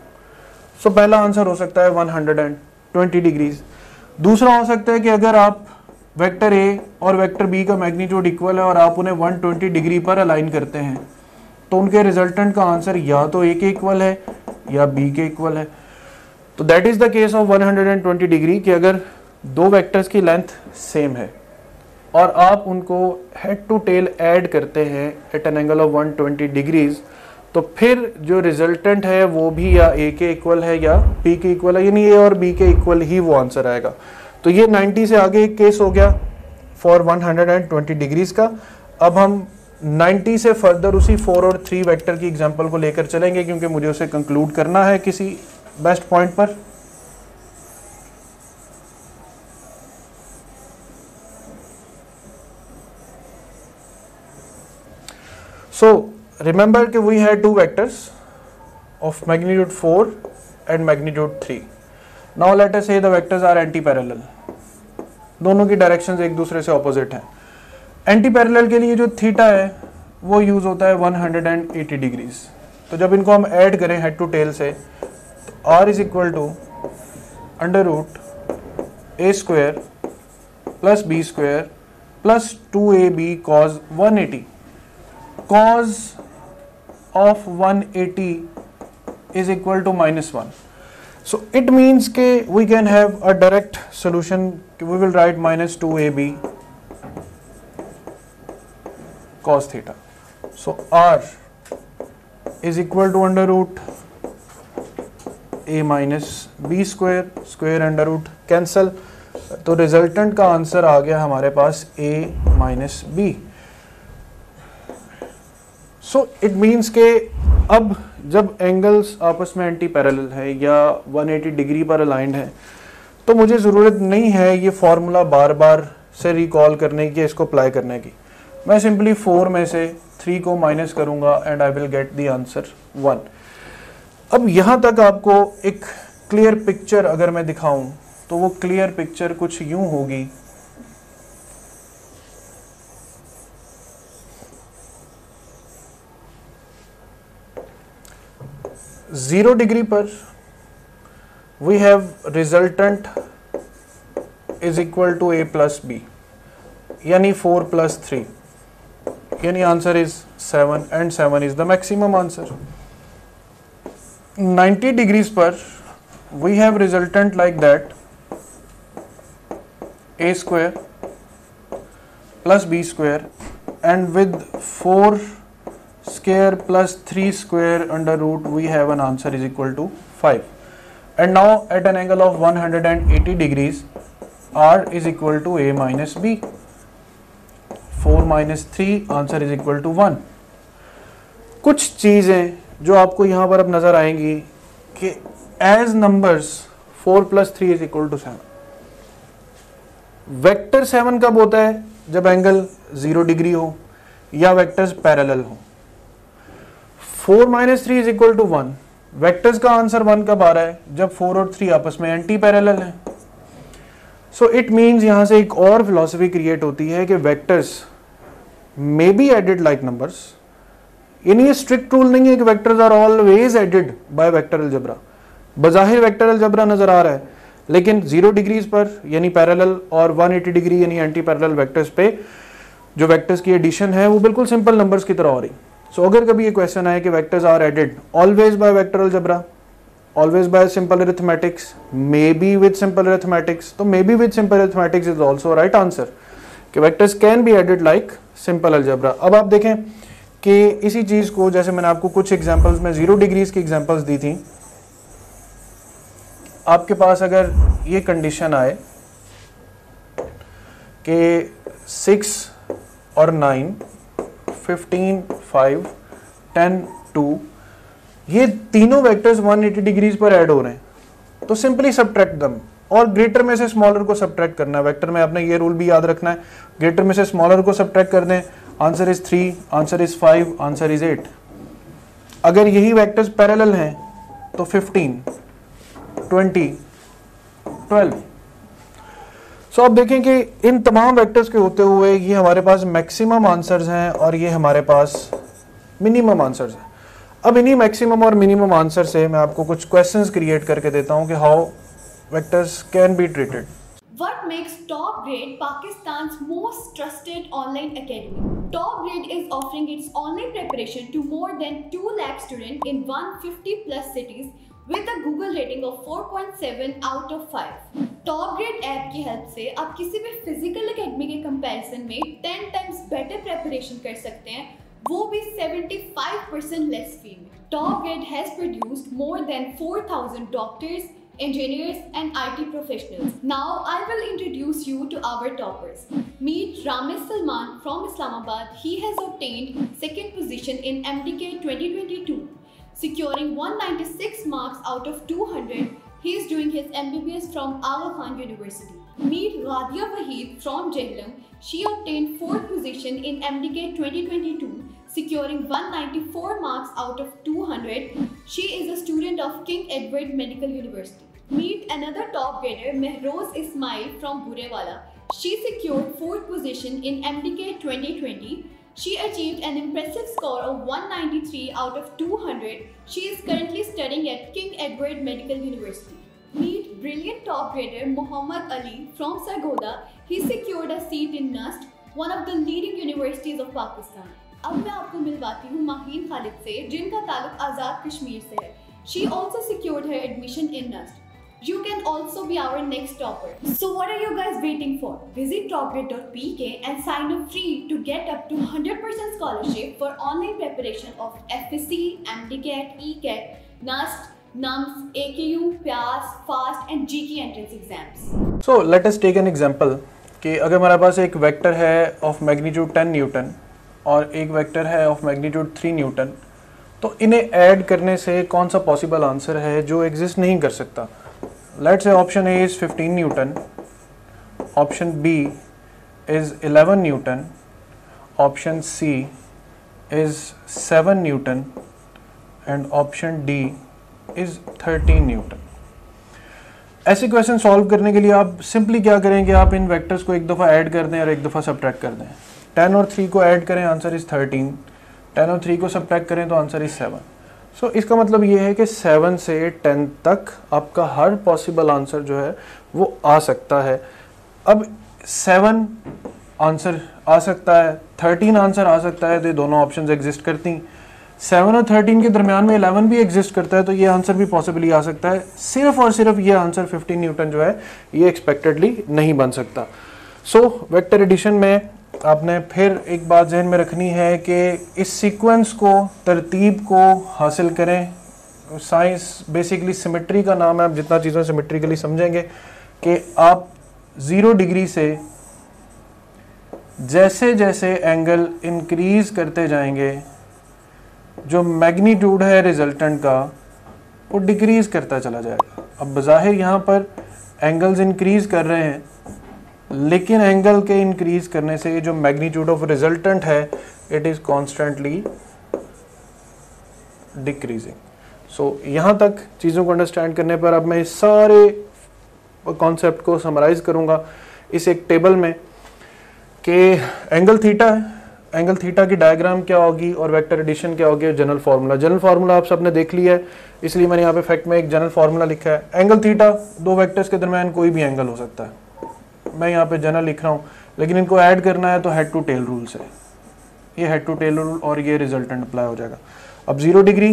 सो पहला आंसर हो सकता है 120 डिग्रीज. दूसरा हो सकता है कि अगर आप वेक्टर a और वेक्टर b का मैग्नीट्यूड इक्वल है और आप उन्हें 120 डिग्री पर अलाइन करते हैं तो उनके रिजल्टेंट का आंसर या तो a के इक्वल है या b के इक्वल है. तो that is the case of 120 degree कि अगर दो वेक्टर्स की लेंथ सेम है और आप उनको हेड टू टेल ऐड करते हैं at an angle of 120 degrees, तो फिर जो रिजल्टेंट है वो भी या a के इक्वल है या b के इक्वल है, यानी a और b के इक्वल ही वो आंसर आएगा. तो ये 90 से आगे एक केस हो गया फॉर 120 डिग्रीज का। अब हम 90 से फर्दर उसी 4 और 3 वेक्टर की एग्जांपल को लेकर चलेंगे क्योंकि मुझे उसे कंक्लूड करना है किसी बेस्ट पॉइंट पर। सो रिमेंबर कि we had 2 vectors of magnitude 4 and magnitude 3. Now let us say the vectors are anti-parallel. दोनों की डायरेक्शंस एक दूसरे से ऑपोजिट हैं। एंटी पैरेलल के लिए जो थीटा है वो यूज होता है 180 डिग्रीज। तो जब इनको हम ऐड करें हेड टू टेल से तो r is equal to under root a square plus b square plus 2ab cos 180। cos of 180 is equal to -1. So it means ke we can have a direct solution. We will write -2ab cos theta. So r is equal to under root a minus b square, square under root cancel. तो resultant का answer आ गया हमारे पास a minus b. So it means के अब जब angles आपस में anti parallel है या 180 डिग्री पर अलाइंड है तो मुझे ज़रूरत नहीं है ये फॉर्मूला बार बार से रिकॉल करने की, इसको अप्लाई करने की। मैं सिंपली 4 में से 3 को माइनस करूंगा and I will get the answer 1। अब यहाँ तक आपको एक क्लियर पिक्चर अगर मैं दिखाऊं तो वो क्लियर पिक्चर कुछ यूं होगी। जीरो डिग्री पर we have resultant is equal to a plus B यानी 4 प्लस 3 यानी answer is 7 and 7 is the maximum answer. 90 degrees पर we have resultant like that a square plus b square and with 4 square plus 3 square under root we have an answer is equal to 5. And now at an angle of 180 degrees r is equal to a minus b. 4 minus 3 answer is equal to 1. कुछ चीज़ें जो आपको यहाँ पर अब नज़र आएंगी कि as numbers 4 plus 3 is equal to 7. Vector 7 कब होता है? जब एंगल 0 डिग्री हो या वेक्टर्स पैरेलल हो। 4 minus 3 is equal to 1. Vectors का आंसर 1 कब आ रहा है? जब 4 और 3 आपस में एंटी पैरेलल हैं। सो इट मीन्स यहाँ से एक और फिलॉसफी क्रिएट होती है कि vectors may be added like numbers. यानी ये स्ट्रिक्ट रूल नहीं है कि vectors are always added by vector algebra. बज़ाहिर वेक्टर अलजेब्रा नजर आ रहा है लेकिन 0 डिग्रीज पर यानी पैरेलल और 180 डिग्री यानी एंटी पैरेलल वेक्टर्स पे जो वेक्टर्स की एडिशन है वो बिल्कुल सिंपल नंबर्स की तरह हो रही। सो अगर कभी ये क्वेश्चन आए कि vectors are added always by vector algebra, always by simple arithmetics, may be with simple arithmetics, तो may be with simple arithmetics is also right answer कि vectors can be added like simple algebra. अब आप देखें कि इसी चीज को जैसे मैंने आपको कुछ एग्जांपल्स में 0 डिग्रीज की एग्जांपल्स दी थी, आपके पास अगर ये कंडीशन आए कि 6 और 9, 15, 5, 10, 2 ये तीनों वेक्टर्स 180 डिग्रीज पर ऐड हो रहे हैं तो सिंपली सब्ट्रैक्ट देम और ग्रेटर में से स्मॉलर को सब्ट्रैक्ट करना है। वेक्टर में आपने ये रूल भी याद रखना है, ग्रेटर में से स्मॉलर को सब्ट्रैक्ट कर दें, answer is 3, answer is 5, answer is 8। अगर यही वेक्टर्स पैरेलल हैं तो 15, 20, 12। सो आप देखें कि इन तमाम वेक्टर्स के होते हुए ये हमारे पास मैक्सिमम आंसर्स हैं और ये हमारे पास मिनिमम आंसर्स हैं। अब इन्हीं मैक्सिमम और मिनिमम आंसर से मैं आपको कुछ क्वेश्चंस क्रिएट करके देता हूं कि how vectors can be treated. What makes Top Grade Pakistan's most trusted online academy? Top Grade is offering its online preparation to more than 2 lakh students in 150 plus cities with a Google rating of 4.7 out of 5. Top Grade app की help से आप किसी भी physical academy के comparison में 10 times better preparation कर सकते हैं, वो भी 75% लेस फी में। Top Grade has produced more than 4,000 doctors, engineers and IT professionals. Now I will introduce you to our toppers. Meet Ramesh Salman from Islamabad. He has obtained second position in MDK 2022, securing 196 marks out of 200. He is doing his MBBS from Aga Khan University. Meet Radia Waheed from Jhelum. She obtained fourth position in MDK 2022, securing 194 marks out of 200. She is a student of King Edward Medical University. Meet another top grader, Mehroz Ismail from Burewala. She secured fourth position in MDK 2020. She achieved an impressive score of 193 out of 200. She is currently studying at King Edward Medical University. Meet brilliant top grader Muhammad Ali from Sargodha. He secured a seat in NUST, one of the leading universities of Pakistan. अब मैं आपको मिलवाती हूँ माहीन खालिद से, जिनका ताल्लुक आज़ाद कश्मीर से है. She also secured her admission in NUST. You can also be our next topper. So what are you guys waiting for? Visit topgrade.pk and sign up free to get up to 100% scholarship for online preparation of FSC, MDCAT, ECAT, NUST, NUMS, AKU, PAS, FAST and GK entrance exams. So let us take an example कि अगर हमारे पास एक vector है of magnitude 10 Newton और एक vector है of magnitude 3 Newton, तो इन्हें ऐड करने से कौन सा पॉसिबल आंसर है जो एग्जिस्ट नहीं कर सकता. Let's say option A is 15 Newton, option B is 11 Newton, option C is 7 Newton and option D is 13 Newton. ऐसे क्वेश्चन सॉल्व करने के लिए आप सिंपली क्या करेंगे, आप इन वेक्टर्स को एक दफ़ा ऐड कर दें और एक दफ़ा सब्ट्रैक्ट कर दें. 10 और 3 को ऐड करें, आंसर इज़ 13. 10 और 3 को सब्ट्रैक्ट करें तो आंसर इज़ 7. सो इसका मतलब ये है कि 7 से 10 तक आपका हर पॉसिबल आंसर जो है वो आ सकता है. अब 7 आंसर आ सकता है, 13 आंसर आ सकता है, तो ये दोनों ऑप्शंस एग्जिस्ट करती. 7 और 13 के दरमियान में 11 भी एग्जिस्ट करता है, तो ये आंसर भी पॉसिबली आ सकता है. सिर्फ और सिर्फ ये आंसर 15 न्यूटन जो है ये एक्सपेक्टेडली नहीं बन सकता. सो वेक्टर एडिशन में आपने फिर एक बात जहन में रखनी है कि इस सीक्वेंस को, तरतीब को हासिल करें. साइंस बेसिकली सिमेट्री का नाम है. आप जितना चीज़ों सिमेट्रिकली समझेंगे कि आप 0 डिग्री से जैसे जैसे एंगल इंक्रीज करते जाएंगे, जो मैग्नीट्यूड है रिजल्टेंट का वो डिक्रीज करता चला जाएगा. अब बज़ाहिर यहाँ पर एंगल्स इंक्रीज कर रहे हैं, लेकिन एंगल के इंक्रीज करने से जो मैग्नीट्यूड ऑफ रिजल्टेंट है इट इज़ कॉन्स्टेंटली डिक्रीजिंग. सो यहाँ तक चीज़ों को अंडरस्टैंड करने पर अब मैं इस सारे कॉन्सेप्ट को समराइज करूँगा इस एक टेबल में कि एंगल थीटा है, एंगल थीटा की डायग्राम क्या होगी और वेक्टर एडिशन क्या होगी. जनरल फार्मूला आप सबने देख लिया है, इसलिए मैंने यहाँ पे फैक्ट में एक जनरल फार्मूला लिखा है. एंगल थीटा, दो वेक्टर्स के दरमियान कोई भी एंगल हो सकता है. मैं यहाँ पे जनरल लिख रहा हूँ, लेकिन इनको ऐड करना है तो हेड टू टेल रूल से. ये हेड टू टेल रूल और ये रिजल्टेंट अप्लाई हो जाएगा. अब 0 degree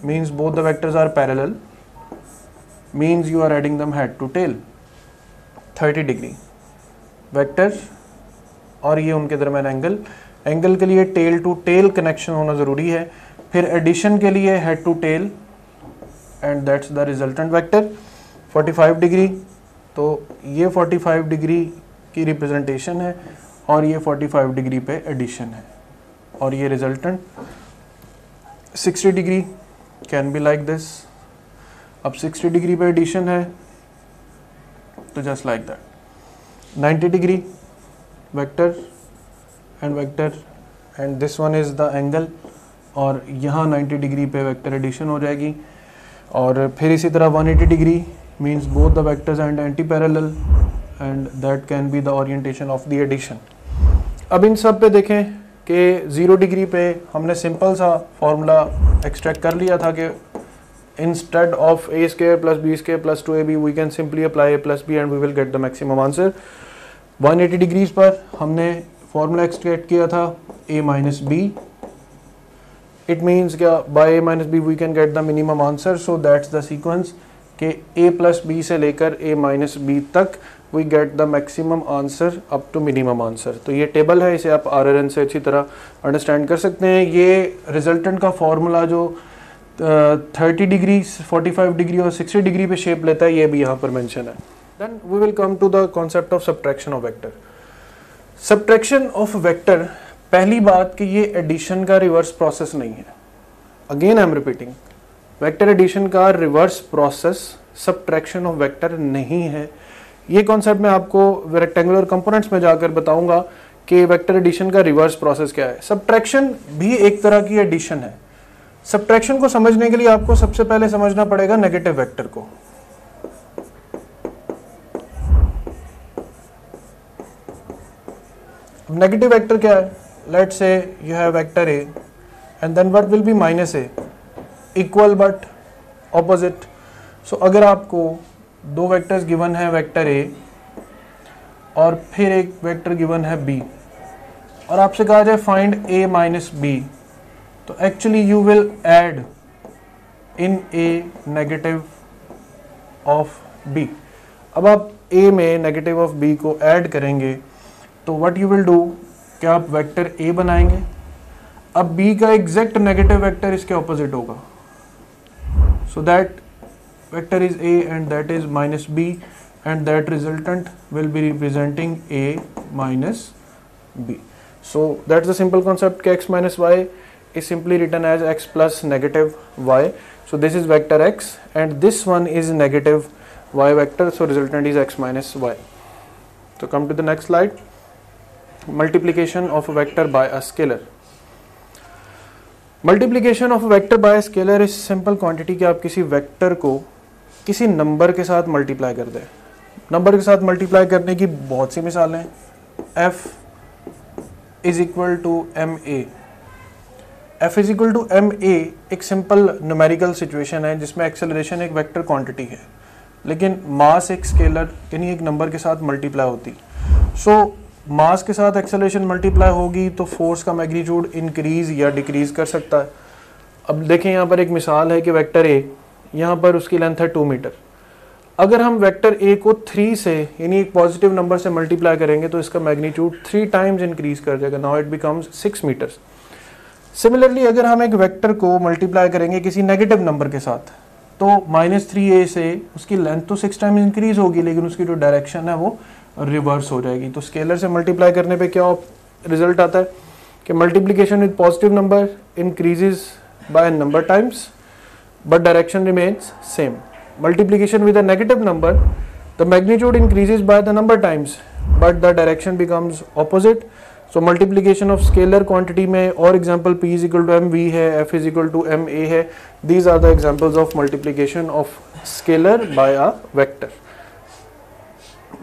means both the vectors are parallel, means you are adding them head to tail. 30 degree vector और ये उनके दरमियान एंगल. एंगल के लिए टेल टू टेल कनेक्शन होना ज़रूरी है. फिर एडिशन के लिए head to tail and that's the resultant vector. 45 degree, तो ये 45 डिग्री की रिप्रेजेंटेशन है और ये 45 डिग्री पे एडिशन है और ये resultant. 60 degree can be like this. अब 60 डिग्री पे एडिशन है तो just like that. 90 degree vector and this one is the angle और यहाँ 90 डिग्री पे वेक्टर एडिशन हो जाएगी. और फिर इसी तरह 180 degree means both the vectors and anti-parallel and that can be the orientation of the addition. अब इन सब पे देखें कि 0 डिग्री पे हमने सिंपल सा फॉर्मूला एक्सट्रैक्ट कर लिया था कि instead of a square plus b square plus 2ab we can simply apply a plus b and we will get the maximum answer. 180 degrees पर हमने फॉर्मूला एक्सट्रैक्ट किया था a minus b. It means क्या by a minus b we can get the minimum answer, so that's the sequence कि a plus b से लेकर a minus b तक we get the maximum answer up to minimum answer. तो ये table है, इसे आप RRN से अच्छी तरह अंडरस्टैंड कर सकते हैं. ये रिजल्टेंट का फॉर्मूला जो 30 डिग्री, 45 डिग्री और 60 डिग्री पे शेप लेता है, ये भी यहाँ पर मेंशन है। Then we will come to the concept of subtraction of vector. Subtraction of vector, पहली बात कि ये एडिशन का रिवर्स प्रोसेस नहीं है। Again I am repeating, vector addition का reverse process subtraction of vector नहीं है। ये कॉन्सेप्ट मैं आपको रेक्टेंगुलर कंपोनेंट्स में जाकर बताऊंगा कि वेक्टर एडिशन का रिवर्स प्रोसेस क्या है। सब्ट्रैक्शन भी एक तरह की एडिशन है। सब्ट्रैक्शन को समझने के लिए आपको सबसे पहले समझना पड़ेगा नेगेटिव वेक्टर को। नेगेटिव वेक्टर क्या है? Let's say you have vector A and then what will be minus A, equal but opposite. So अगर आपको दो वेक्टर्स गिवन है, वेक्टर ए और फिर एक वेक्टर गिवन है बी, और आपसे कहा जाए फाइंड ए माइनस बी, तो actually you will add in a negative of b. अब आप ए में नेगेटिव ऑफ बी को ऐड करेंगे तो व्हाट यू विल डू, क्या आप वेक्टर ए बनाएंगे। अब बी का एग्जैक्ट नेगेटिव वेक्टर इसके ऑपोजिट होगा, so that vector is a and that is minus b and that resultant will be representing a minus b. So that's the simple concept कि x minus y is simply written as x plus negative y. So this is vector x and this one is negative y vector, so resultant is x minus y. So come to the next slide. Multiplication of a vector by a scalar. Multiplication of a vector by a scalar is simple quantity कि आप किसी vector को किसी number के साथ multiply कर दें। Number के साथ मल्टीप्लाई करने की बहुत सी मिसालें हैं। f is equal to m a. F is equal to m a एक सिंपल न्यूमेरिकल सिचुएशन है जिसमें एक्सेलरेशन एक वेक्टर क्वांटिटी है, लेकिन मास एक स्केलर यानी एक नंबर के साथ मल्टीप्लाई होती। सो मास के साथ एक्सेलरेशन मल्टीप्लाई होगी तो फोर्स का मैग्नीट्यूड इंक्रीज या डिक्रीज कर सकता है। अब देखें यहाँ पर एक मिसाल है कि वेक्टर ए, यहाँ पर उसकी लेंथ है 2 मीटर। अगर हम वेक्टर ए को 3 से यानी एक पॉजिटिव नंबर से मल्टीप्लाई करेंगे तो इसका मैग्नीट्यूड 3 टाइम्स इंक्रीज कर जाएगा, now it becomes 6 metres. Similarly अगर हम एक वेक्टर को मल्टीप्लाई करेंगे किसी नेगेटिव नंबर के साथ तो -3a से उसकी लेंथ तो 6 टाइम्स इंक्रीज होगी, लेकिन उसकी जो डायरेक्शन है वो रिवर्स हो जाएगी। तो स्केलर से मल्टीप्लाई करने पे क्या रिजल्ट आता है कि multiplication with positive number increases by number times but direction remains same. Multiplication with a negative number, the magnitude increases by the number times but the direction becomes opposite. So multiplication of scalar quantity में और example p is equal to mv है, f is equal to ma है। These are the examples of multiplication of scalar by a vector.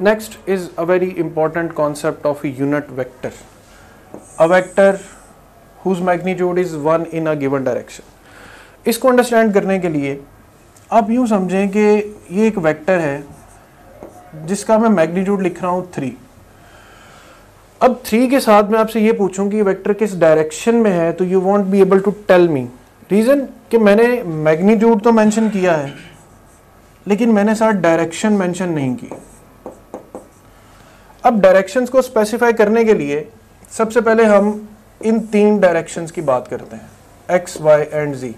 Next is a very important concept of a unit vector. A vector whose magnitude is 1 in a given direction. इसको understand करने के लिए आप यूँ समझें कि ये एक वेक्टर है जिसका मैं मैग्नीट्यूड लिख रहा हूँ 3। अब 3 के साथ मैं आपसे ये पूछूं कि वेक्टर किस डायरेक्शन में है तो you won't be able to tell me. Reason कि मैंने मैग्नीट्यूड तो मेंशन किया है लेकिन मैंने साथ डायरेक्शन मेंशन नहीं की। अब डायरेक्शंस को स्पेसिफाई करने के लिए सबसे पहले हम इन 3 डायरेक्शंस की बात करते हैं, x, y and z।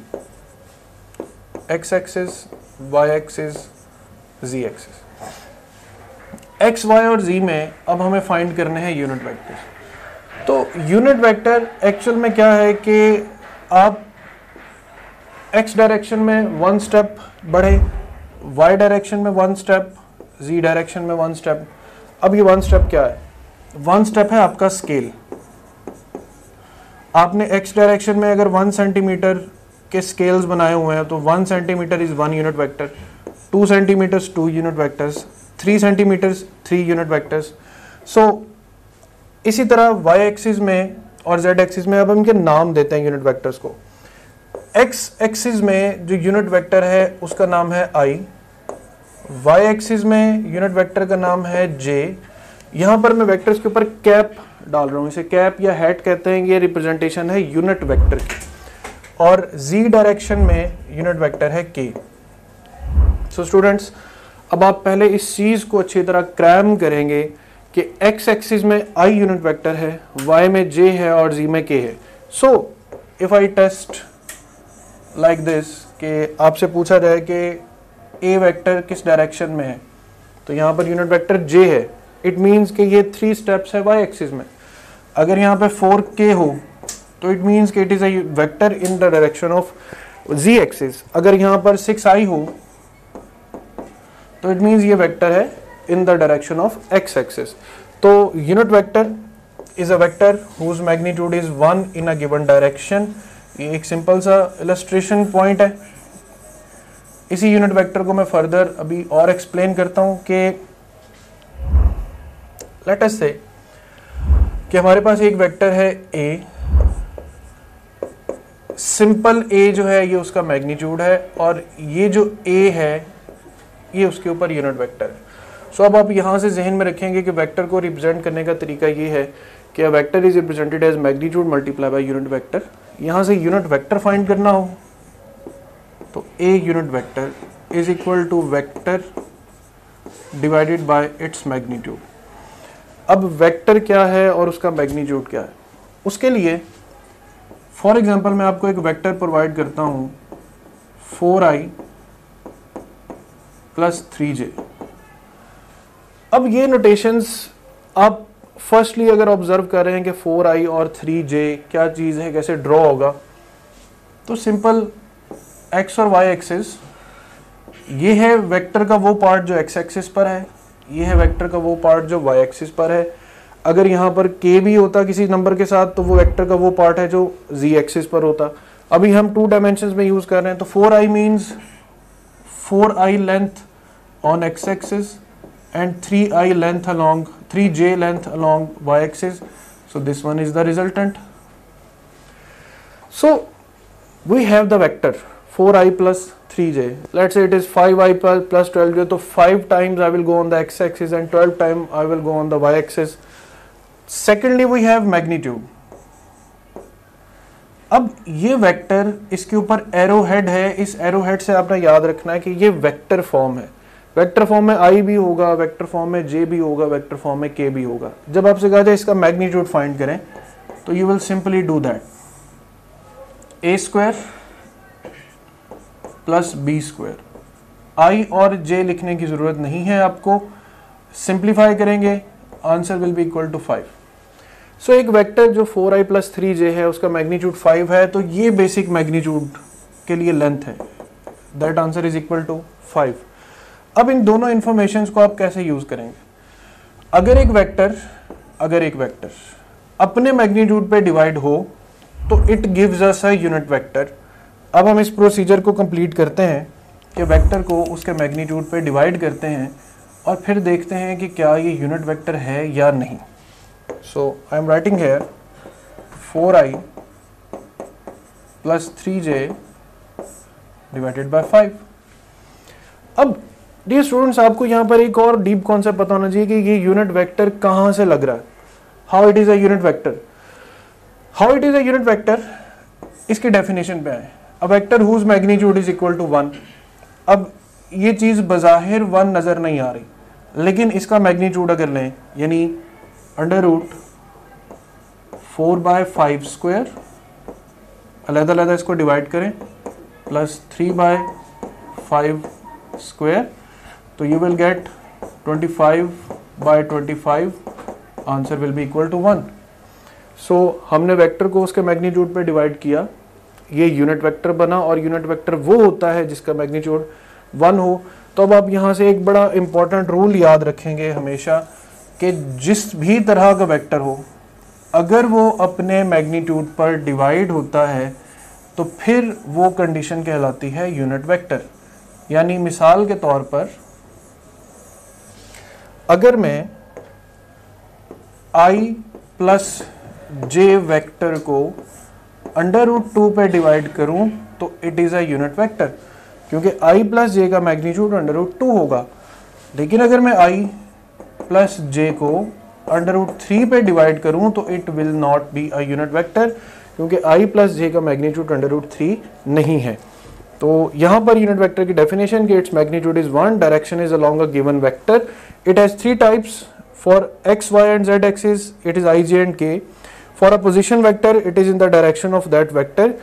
x axis, y axis, z axis. x, y और z में अब हमें फाइंड करने हैं यूनिट वेक्टर। तो यूनिट वेक्टर एक्चुअल में क्या है कि आप x डायरेक्शन में 1 स्टेप बढ़े, y डायरेक्शन में 1 स्टेप, z डायरेक्शन में 1 स्टेप। अब ये 1 स्टेप क्या है? 1 स्टेप है आपका स्केल। आपने x डायरेक्शन में अगर 1 सेंटीमीटर के स्केल्स बनाए हुए हैं तो 1 centimetre is 1 unit vector, 2 centimetres 2 unit vectors, 3 centimetres 3 unit vectors. So इसी तरह y एक्सिस में और z एक्सिस में अब हम इनके नाम देते हैं यूनिट वेक्टर्स को। x एक्सिस में जो यूनिट वेक्टर है उसका नाम है i, y एक्सिस में यूनिट वेक्टर का नाम है j। यहाँ पर मैं वेक्टर्स के ऊपर कैप डाल रहा हूँ, इसे कैप या हैट कहते हैं। ये रिप्रेजेंटेशन है यूनिट वेक्टर की। और z डायरेक्शन में यूनिट वेक्टर है k। सो स्टूडेंट्स, अब आप पहले इस चीज को अच्छी तरह क्रैम करेंगे कि x एक्सिस में i यूनिट वेक्टर है, y में j है और z में k है। So if I taste like this कि आपसे पूछा जाए कि ए वेक्टर किस डायरेक्शन में है, तो यहाँ पर यूनिट वेक्टर जे है, इट मीन्स कि ये 3 स्टेप्स है वाई एक्सिस में। अगर यहाँ पे 4k हो तो इट मीन्स कि it is a vector in the direction of z axis. अगर यहाँ पर 6i हो तो इट मीन्स ये वेक्टर है in the direction of x axis. तो unit vector is a vector whose magnitude is 1 in a given direction. ये एक सिंपल सा इलस्ट्रेशन पॉइंट है। इसी यूनिट वेक्टर को मैं फर्दर अभी और एक्सप्लेन करता हूं कि लेट अस से कि हमारे पास एक वेक्टर है a, सिंपल a जो है ये उसका मैग्नीट्यूड है और ये जो a है ये उसके ऊपर यूनिट वेक्टर है। सो अब आप यहाँ से जहन में रखेंगे कि वेक्टर को रिप्रेजेंट करने का तरीका ये है कि vector is represented as magnitude multiply by unit vector. यहाँ से यूनिट वेक्टर फाइंड करना हो तो a unit vector is equal to vector divided by its magnitude. अब वेक्टर क्या है और उसका मैग्नीट्यूड क्या है, उसके लिए फॉर एग्जांपल मैं आपको एक वेक्टर प्रोवाइड करता हूं 4i प्लस 3j। अब ये नोटेशंस आप फर्स्टली अगर ऑब्जर्व कर रहे हैं कि 4i और 3j क्या चीज़ है, कैसे ड्रॉ होगा, तो सिंपल x और y एक्सिस, ये है वेक्टर का वो पार्ट जो x एक्सिस पर है, ये है वेक्टर का वो पार्ट जो y एक्सिस पर है। अगर यहाँ पर k भी होता किसी नंबर के साथ तो वो वेक्टर का वो पार्ट है जो z एक्सिस पर होता। अभी हम 2 डायमेंशंस में यूज कर रहे हैं तो 4i means 4i length on x axis and 3j length along y axis. So this one is the resultant. So we have the vector 4i plus 3j. Let's say it is 5i plus 12j. So 5 times I will go on the x axis and 12 times I will go on the y axis. Secondly we have magnitude. अब ये vector, इसके ऊपर arrow head है, इस arrow head से आपने याद रखना है कि ये वेक्टर फॉर्म है। वेक्टर फॉर्म में i भी होगा, वेक्टर फॉर्म में j भी होगा, वेक्टर फॉर्म में k भी होगा। जब आपसे कहा जाए इसका मैग्नीट्यूड फाइंड करें तो you will simply do that a square plus b square. i और j लिखने की जरूरत नहीं है आपको, सिंप्लीफाई करेंगे answer will be equal to 5। So एक वेक्टर जो 4i प्लस 3j है उसका मैग्नीट्यूड 5 है, तो ये बेसिक मैग्नीट्यूड के लिए लेंथ है, that answer is equal to 5। अब इन दोनों इंफॉर्मेशंस को आप कैसे यूज करेंगे? अगर एक वेक्टर अपने मैग्नीट्यूड पे डिवाइड हो तो it gives us a unit vector. अब हम इस प्रोसीजर को कंप्लीट करते हैं कि वेक्टर को उसके मैग्नीट्यूड पे डिवाइड करते हैं और फिर देखते हैं कि क्या ये यूनिट वेक्टर है या नहीं। So I am writing here 4i plus 3j divided by 5। अब डियर स्टूडेंट्स, आपको यहाँ पर एक और डीप कॉन्सेप्ट पता होना चाहिए कि ये यूनिट वेक्टर कहाँ से लग रहा है, how it is a unit vector. How it is a unit vector, इसकी डेफिनेशन पे आए। A vector whose magnitude is equal to 1। अब ये चीज बज़ाहिर 1 नजर नहीं आ रही, लेकिन इसका मैग्नीट्यूड अगर लें यानी √4/5 स्क्वायर, अलग-अलग इसको डिवाइड करें, प्लस 3/5 स्क्वायर, तो you will get 25/25, answer will be equal to 1। So हमने वेक्टर को उसके मैग्नीट्यूड पे डिवाइड किया, ये यूनिट वेक्टर बना, और यूनिट वेक्टर वो होता है जिसका मैग्नीट्यूड 1 हो। तो अब आप यहाँ से एक बड़ा इंपॉर्टेंट रूल याद रखेंगे हमेशा कि जिस भी तरह का वेक्टर हो, अगर वो अपने मैग्नीट्यूड पर डिवाइड होता है तो फिर वो कंडीशन कहलाती है यूनिट वेक्टर। यानी मिसाल के तौर पर अगर मैं i प्लस j वेक्टर को √2 पे डिवाइड करूं तो it is a unit vector, क्योंकि i प्लस j का मैग्नीट्यूड √2 होगा। लेकिन अगर मैं i प्लस j को √3 पे डिवाइड करूं तो it will not be a unit vector, क्योंकि i प्लस j का मैग्नीट्यूड √3 नहीं है। तो यहाँ पर यूनिट वेक्टर की डेफिनेशन कि its magnitude is 1, direction is along a given vector, it has 3 types, for x, y and z axis it is i, j and k, for a position vector it is in the direction of that vector,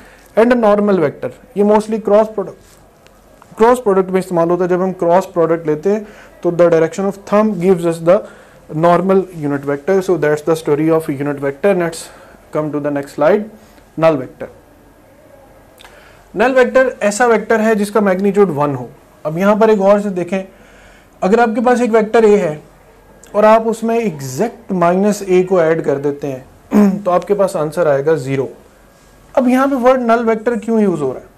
and a normal vector. ये mostly cross product में इस्तेमाल होता है। जब हम cross product लेते हैं तो the direction of thumb gives us the normal unit vector. So that's the story of unit vector. Let's come to the next slide. Null vector. Null vector ऐसा वेक्टर है जिसका मैग्नीट्यूड 1 हो। अब यहां पर एक और से देखें, अगर आपके पास एक वेक्टर ए है और आप उसमें एग्जैक्ट -a को ऐड कर देते हैं तो आपके पास आंसर आएगा 0। अब यहां पे वर्ड नल वेक्टर क्यों यूज हो रहा है?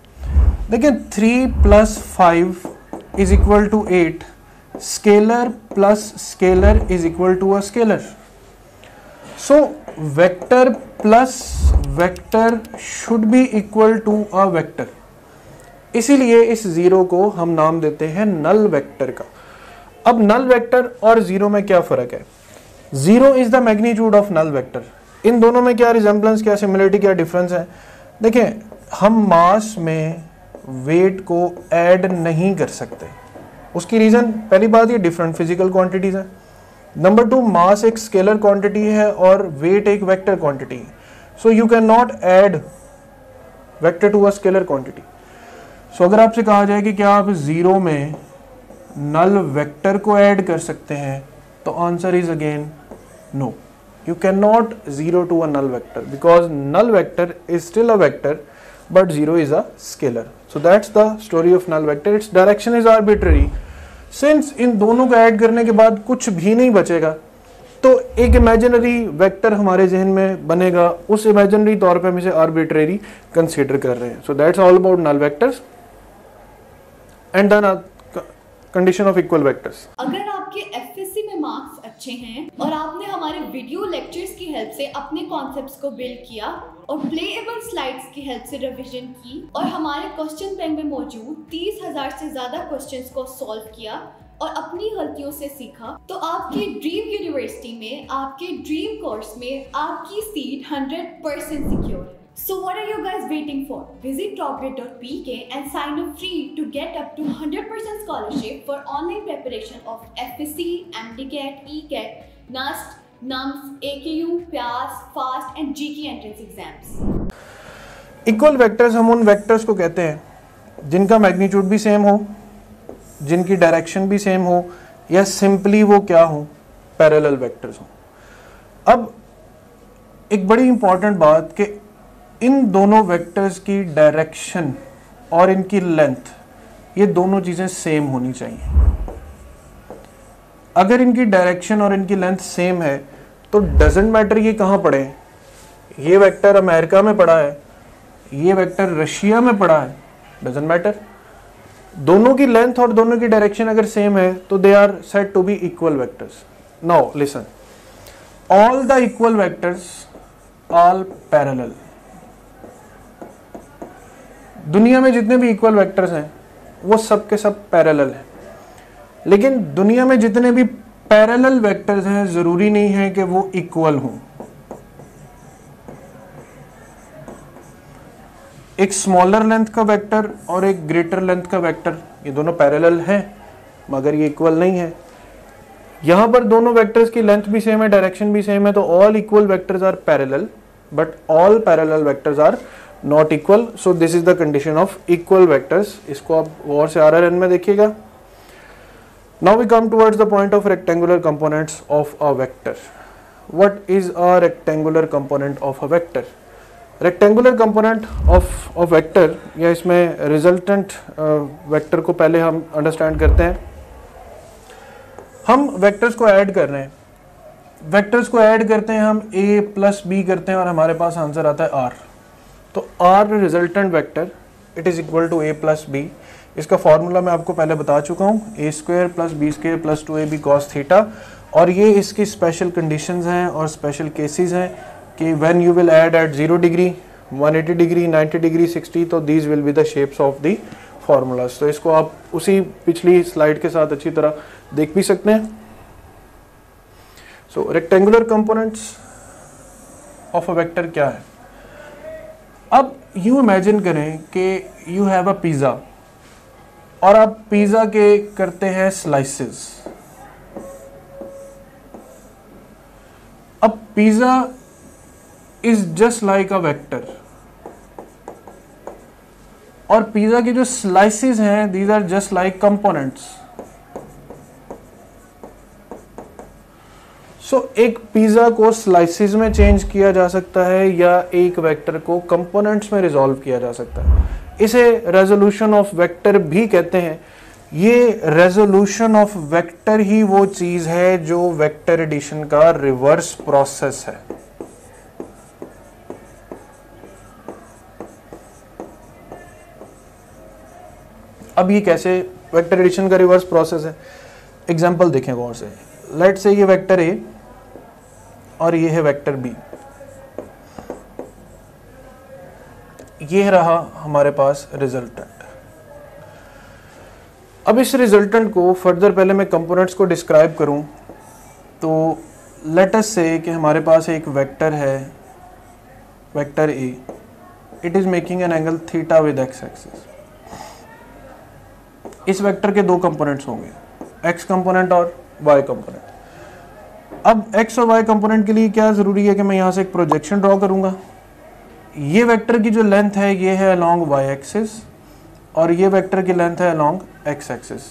देखिए 3 + 5 = 8, scalar plus scalar = a scalar. So vector plus vector should be equal to a vector. इसीलिए इस 0 को हम नाम देते हैं नल वेक्टर का। अब नल वेक्टर और 0 में क्या फर्क है? 0 is the magnitude of null vector. इन दोनों में क्या रिजेम्बलेंस, क्या सिमिलरिटी, क्या डिफरेंस है? देखिए, हम मास में वेट को ऐड नहीं कर सकते। उसकी रीजन, पहली बात, ये डिफरेंट फिजिकल क्वांटिटीज है। नंबर 2, मास एक स्केलर क्वांटिटी है और वेट एक वेक्टर क्वांटिटी है। So you can not add vector to a scalar quantity. So अगर आपसे कहा जाए कि क्या आप 0 में नल वेक्टर को ऐड कर सकते हैं, तो answer is again no. You cannot 0 to a null vector because null vector is still a vector but 0 is a scalar. So that's the story of null vector. Its direction is arbitrary. Since इन दोनों को add करने के बाद कुछ भी नहीं बचेगा, तो एक इमेजिनरी वेक्टर हमारे जहन में बनेगा। उस इमेजिनरी तौर पे हम इसे आर्बिट्रेरी कंसीडर कर रहे हैं। So that's all about null vectors and then condition of equal vectors. अगर आपके एफएससी में मार्क्स अच्छे हैं और आपने हमारे वीडियो लेक्चर्स की हेल्प से अपने कॉन्सेप्ट्स को बिल्ड किया और प्लेएबल स्लाइड्स की हेल्प से रिवीजन की और हमारे क्वेश्चन बैंक में मौजूद 30,000 से ज्यादा क्वेश्चंस को सॉल्व किया और अपनी गलतियों से सीखा, तो आपकी ड्रीम यूनिवर्सिटी में, आपके ड्रीम कोर्स में आपकी सीट 100% सिक्योर है। So what are you guys waiting for? Visit topgrade.pk and sign up free to get up to 100% scholarship for online preparation of FSC, MDCAT, ECAT, NAST, NUMS, AKU, PAS, FAST and GK entrance exams. Equal vectors हम उन vectors को कहते हैं जिनका magnitude भी same हो, जिनकी direction भी सेम हो, या सिंपली वो क्या हो, पैरेलल वेक्टर्स हो। अब एक बड़ी इंपॉर्टेंट बात कि इन दोनों वेक्टर्स की डायरेक्शन और इनकी लेंथ, ये दोनों चीजें सेम होनी चाहिए। अगर इनकी डायरेक्शन और इनकी लेंथ सेम है तो डजेंट मैटर ये कहाँ पड़े। ये वेक्टर अमेरिका में पड़ा है, ये वेक्टर रशिया में पड़ा है, डजेंट मैटर। दोनों की लेंथ और दोनों की डायरेक्शन अगर सेम है तो they are said to be equal vectors. Now listen, all the equal vectors are parallel. दुनिया में जितने भी इक्वल वेक्टर्स हैं वो सब के सब पैरेलल हैं, लेकिन दुनिया में जितने भी पैरेलल वेक्टर्स हैं जरूरी नहीं है कि वो इक्वल हों। एक स्मॉलर लेंथ का वेक्टर और एक ग्रेटर लेंथ का वेक्टर, ये दोनों पैरेलल हैं मगर ये इक्वल नहीं है। यहां पर दोनों वेक्टर्स की लेंथ भी सेम है, डायरेक्शन भी सेम है, तो all equal vectors are parallel but all parallel vectors are not equal. So this is the condition of equal vectors. इसको आप और से RRN में देखिएगा। Now we come towards the point of rectangular components of a vector. What is a rectangular component of a vector? Rectangular component of a vector, या इसमें resultant vector को पहले हम अंडरस्टैंड करते हैं। हम वेक्टर्स को ऐड कर रहे हैं, वेक्टर्स को ऐड करते हैं हम, a + b करते हैं और हमारे पास आंसर आता है r। तो r resultant vector it is equal to a + b। इसका फॉर्मूला मैं आपको पहले बता चुका हूँ, a² + b² + 2ab cos theta. और ये इसकी स्पेशल कंडीशंस हैं और स्पेशल केसेस हैं कि when you will add at 0 degree, 180 degree, 90 degree, 60, तो these will be the shapes of the formulas. तो इसको आप उसी पिछली स्लाइड के साथ अच्छी तरह देख भी सकते हैं। So rectangular components of a vector क्या है? अब यूं इमेजिन करें कि यू हैव अ पिज़्ज़ा और आप पिज़्ज़ा के करते हैं स्लाइसेस। अब pizza is just like a vector. और पिज्जा की जो स्लाइसेस हैं these are just like components. So एक पिज्जा को स्लाइसेस में चेंज किया जा सकता है या एक वेक्टर को कंपोनेंट्स में रिजॉल्व किया जा सकता है। इसे रेजोल्यूशन ऑफ वेक्टर भी कहते हैं। ये रेजोल्यूशन ऑफ वेक्टर ही वो चीज है जो वेक्टर एडिशन का रिवर्स प्रोसेस है। अब ये कैसे वेक्टर एडिशन का रिवर्स प्रोसेस है, एग्जांपल देखें गौर से। लेट से ये वेक्टर ए और ये है वेक्टर बी, ये रहा हमारे पास रिजल्टेंट। अब इस रिजल्टेंट को फर्दर पहले मैं कंपोनेंट्स को डिस्क्राइब करूं तो लेट अस से कि हमारे पास एक वेक्टर है, vector A, it is making an angle theta with x axis. इस वेक्टर के दो कंपोनेंट्स होंगे, एक्स कंपोनेंट और वाई कंपोनेंट। अब एक्स और वाई कंपोनेंट के लिए क्या जरूरी है कि मैं यहां से एक प्रोजेक्शन ड्रॉ करूंगा। ये वेक्टर की जो लेंथ है ये है अलोंग वाई एक्सिस और ये वेक्टर की लेंथ है along x axis.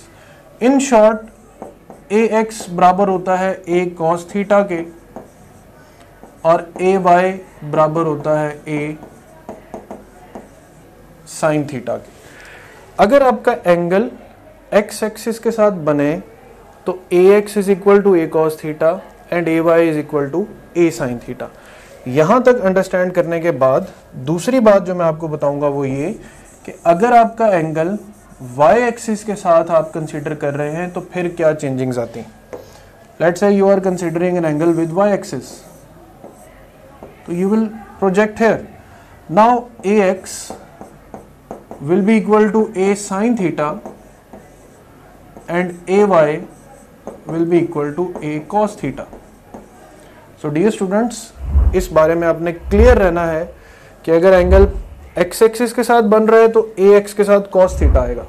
In short A x बराबर होता है ए कॉस थीटा के और ए वाई बराबर होता है ए साइन थीटा के। अगर आपका एंगल एक्स एक्सिस के साथ बने तो A X is equal to A cos theta and A Y is equal to A sine theta. यहां तक अंडरस्टैंड करने के बाद दूसरी बात जो मैं आपको बताऊंगा वो ये कि अगर आपका एंगल वाई एक्सिस के साथ आप कंसीडर कर रहे हैं तो फिर क्या चेंजिंग्स आती हैं। Let's say you are considering an angle with Y axis, तो you will project here. Now A X will be equal to a sin theta and ay will be equal to a cos theta. So dear students, इस बारे में आपने clear रहना है कि अगर angle x axis के साथ बन रहा है तो ax के साथ cos थीटा आएगा।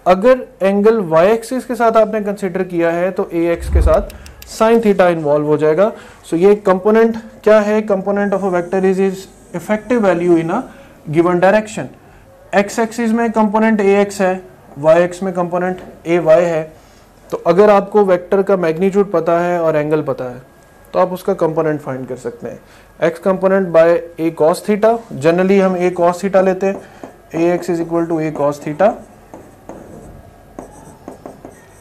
अगर एंगल y एक्सिस के साथ आपने कंसीडर किया है तो ax के साथ sin थीटा इन्वॉल्व हो जाएगा। सो ये कंपोनेंट क्या है, component of a vector is effective value in a given direction. X axis में कंपोनेंट ए एक्स है, वाई एक्स में कंपोनेंट ए वाई है। तो अगर आपको वेक्टर का मैग्नीट्यूड पता है और एंगल पता है तो आप उसका कंपोनेंट फाइंड कर सकते हैं। X component by A cos theta, generally हम ए कॉस थीटा लेते हैं, A X is equal to A cos theta,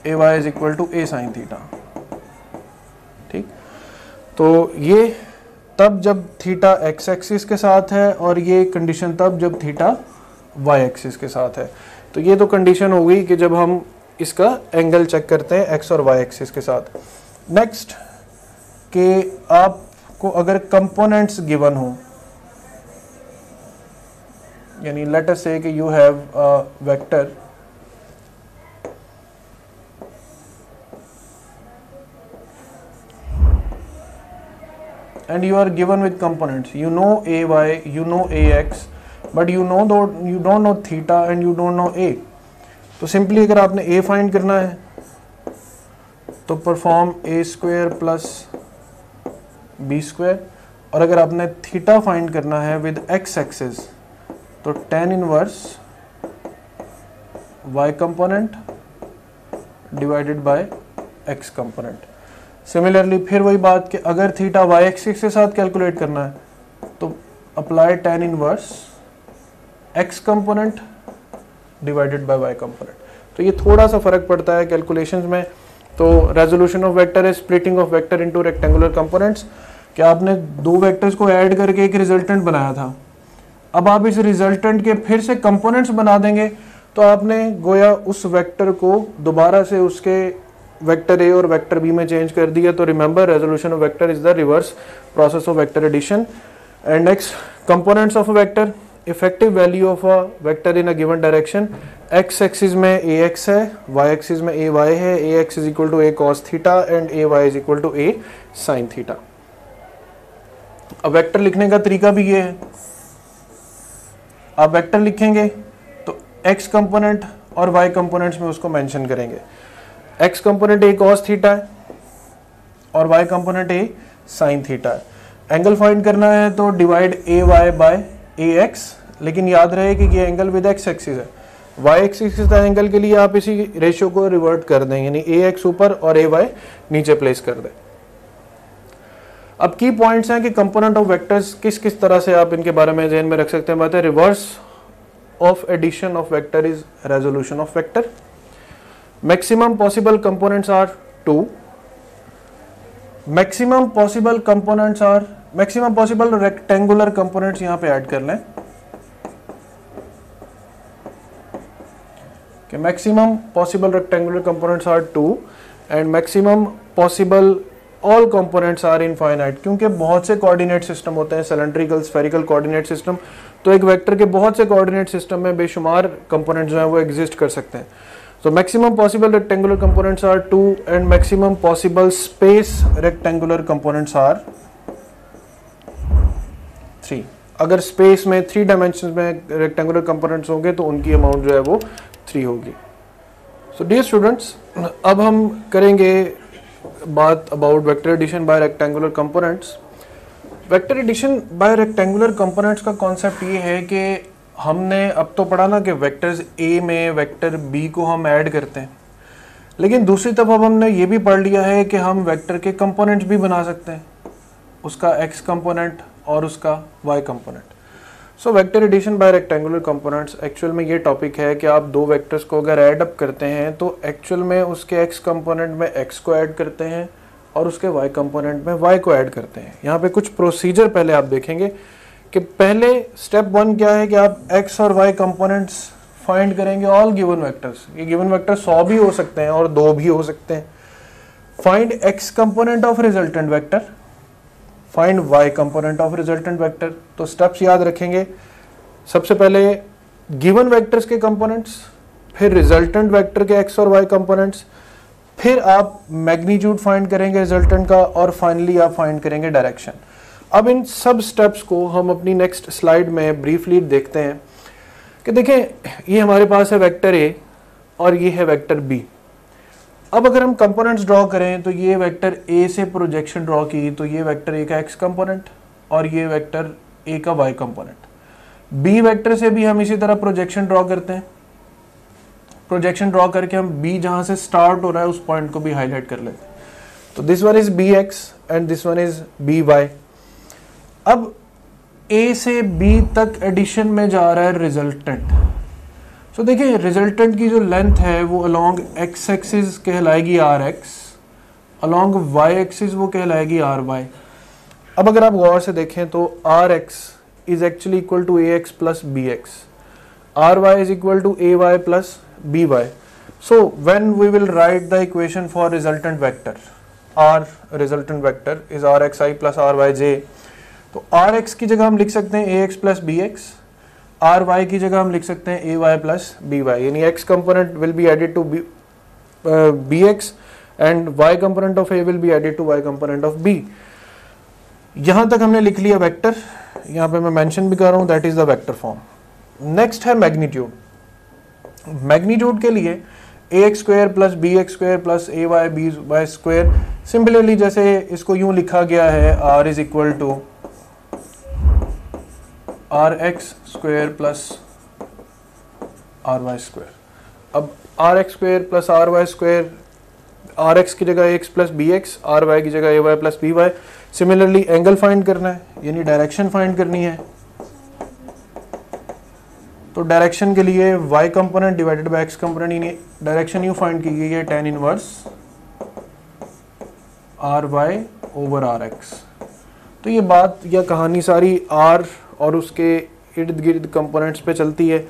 A Y is equal to A sine theta. ठीक, तो ये तब जब थीटा एक्स एक्सिस के साथ है और ये कंडीशन तब जब थीटा वाई एक्सिस के साथ है। तो ये तो कंडीशन हो गई कि जब हम इसका एंगल चेक करते हैं एक्स और वाई एक्सिस के साथ। नेक्स्ट कि आपको अगर कंपोनेंट्स गिवन हो, यानी लेट अस से कि you have a vector and you are given with components, you know ay, you know ax, but you don't know theta and you don't know a। तो simply अगर आपने a find करना है तो perform a square plus b square, और अगर आपने theta find करना है विद x एक्सिस तो tan inverse y component divided by x component. Similarly फिर वही बात कि अगर थीटा वाई एक्सिस के साथ कैलकुलेट करना है तो apply tan inverse x component divided by y component. तो ये थोड़ा सा फर्क पड़ता है कैलकुलेशंस में। तो रेजोल्यूशन ऑफ वेक्टर है splitting of vector into rectangular components. कि आपने दो वेक्टर्स को ऐड करके एक रिजल्टेंट बनाया था, अब आप इस रिजल्टेंट के फिर से कंपोनेंट्स बना देंगे तो आपने गोया उस वेक्टर को दोबारा से उसके वेक्टर ए और वेक्टर बी में चेंज कर दिया। तो remember resolution of vector is the reverse process of vector addition. And next components of a vector, effective value of a vector in a given direction. X axis में A X है, Y axis में A Y है, A X is equal to A cos theta and A Y is equal to A sine theta. अब vector लिखने का तरीका भी ये है, आप वेक्टर लिखेंगे तो एक्स कंपोनेंट और वाई कंपोनेंट्स में उसको मेंशन करेंगे। X component a cos theta है और y component a sine theta है। एंगल फाइंड करना है तो divide a y by a x, लेकिन याद रहे कि ये एंगल विद एक्स एक्सिस है, वाई एक्सिस एंगल के लिए आप इसी रेशियो को रिवर्ट कर दें, यानी ए एक्स ऊपर और ए वाई नीचे प्लेस कर दें। अब की पॉइंट्स हैं कि कंपोनेंट ऑफ वेक्टर्स किस किस तरह से आप इनके बारे में ध्यान में रख सकते हैं। बात है reverse of addition of vector is resolution of vector. Maximum possible components are 2, maximum possible rectangular components यहां पे ऐड कर लें कि maximum possible rectangular components are 2 and maximum possible all components are infinite, क्योंकि बहुत से कोऑर्डिनेट सिस्टम होते हैं, सिलेंड्रिकल स्फेरिकल कोऑर्डिनेट सिस्टम, तो एक वेक्टर के बहुत से कोऑर्डिनेट सिस्टम में बेशुमार कंपोनेंट्स जो हैं वो एग्जिस्ट कर सकते हैं। So maximum possible rectangular components are 2 and maximum possible space rectangular components are 3। अगर स्पेस में 3 डायमेंशन में रेक्टेंगुलर कंपोनेंट्स होंगे तो उनकी अमाउंट जो है वो 3 होगी। सो डियर स्टूडेंट्स, अब हम करेंगे बात about vector addition by rectangular components. Vector addition by rectangular components का कॉन्सेप्ट ये है कि हमने अब तो पढ़ा ना कि वेक्टर्स ए में वेक्टर बी को हम ऐड करते हैं, लेकिन दूसरी तरफ अब हमने ये भी पढ़ लिया है कि हम वेक्टर के कंपोनेंट्स भी बना सकते हैं, उसका एक्स कंपोनेंट और उसका y component. So vector addition by rectangular components actual में ये टॉपिक है कि आप दो वेक्टर्स को अगर ऐड अप करते हैं तो एक्चुअल में उसके एक्स कंपोनेंट में एक्स को ऐड करते हैं और उसके वाई कंपोनेंट में वाई को ऐड करते हैं। यहाँ पे कुछ प्रोसीजर पहले आप देखेंगे कि पहले स्टेप 1 क्या है कि आप x और y कंपोनेंट्स फाइंड करेंगे ऑल गिवन वेक्टर्स। ये गिवन वेक्टर 100 भी हो सकते हैं और 2 भी हो सकते हैं। Find x component of resultant vector, find y component of resultant vector. तो स्टेप्स याद रखेंगे, सबसे पहले गिवन वेक्टर्स के कंपोनेंट्स, फिर रिजल्टेंट वेक्टर के x और y कंपोनेंट्स, फिर आप मैग्नीट्यूड फाइंड करेंगे रिजल्टेंट का और फाइनली आप फाइंड करेंगे डायरेक्शन। अब इन सब स्टेप्स को हम अपनी नेक्स्ट स्लाइड में ब्रीफली देखते हैं कि देखें ये हमारे पास है वेक्टर ए और ये है वेक्टर बी। अब अगर हम कंपोनेंट्स ड्रॉ करें तो ये वेक्टर ए से प्रोजेक्शन ड्रॉ की तो ये वेक्टर ए का एक्स कंपोनेंट और ये वेक्टर ए का वाई कंपोनेंट। बी वेक्टर से भी हम इसी तरह प्रोजेक्शन ड्रॉ करते हैं, प्रोजेक्शन ड्रॉ करके हम बी जहां से स्टार्ट हो रहा है उस पॉइंट को भी हाईलाइट कर लेते हैं। तो this one is b x and this one is b y. अब A से B तक एडिशन में जा रहा है रिजल्टेंट। सो देखिए रिजल्टेंट की जो लेंथ है वो अलोंग x एक्सिस कहलाएगी rx, अलोंग y एक्सिस वो कहलाएगी ry। अब अगर आप गौर से देखें तो rx is actually equal to ax plus bx, ry is equal to ay plus by। So when we will write the equation for resultant vector, r resultant vector is rxi plus ryj, तो rx की जगह हम लिख सकते हैं ax plus bx, ry की जगह हम लिख सकते हैं ay प्लस by, यानी x component will be added to bx and y component of a will be added to y component of b। यहां तक हमने लिख लिया वेक्टर, यहां पे मैं मेंशन भी कर रहा हूं, that is the vector form. Next है मैग्नीट्यूड। मैग्नीट्यूड के लिए ax square plus bx square plus ay by square, similarly जैसे इसको यूं लिखा गया है r is equal to rx square plus ry square. अब rx square plus ry square, rx की जगह x प्लस bx, ry की जगह ay plus by। Similarly angle find करना है, यानी डायरेक्शन फाइंड करनी है, तो डायरेक्शन के लिए y component divided by x component, यानी डायरेक्शन यू फाइंड की गई है tan inverse ry over rx। तो ये बात या कहानी सारी r और उसके इर्द गिर्द कंपोनेंट्स पे चलती है।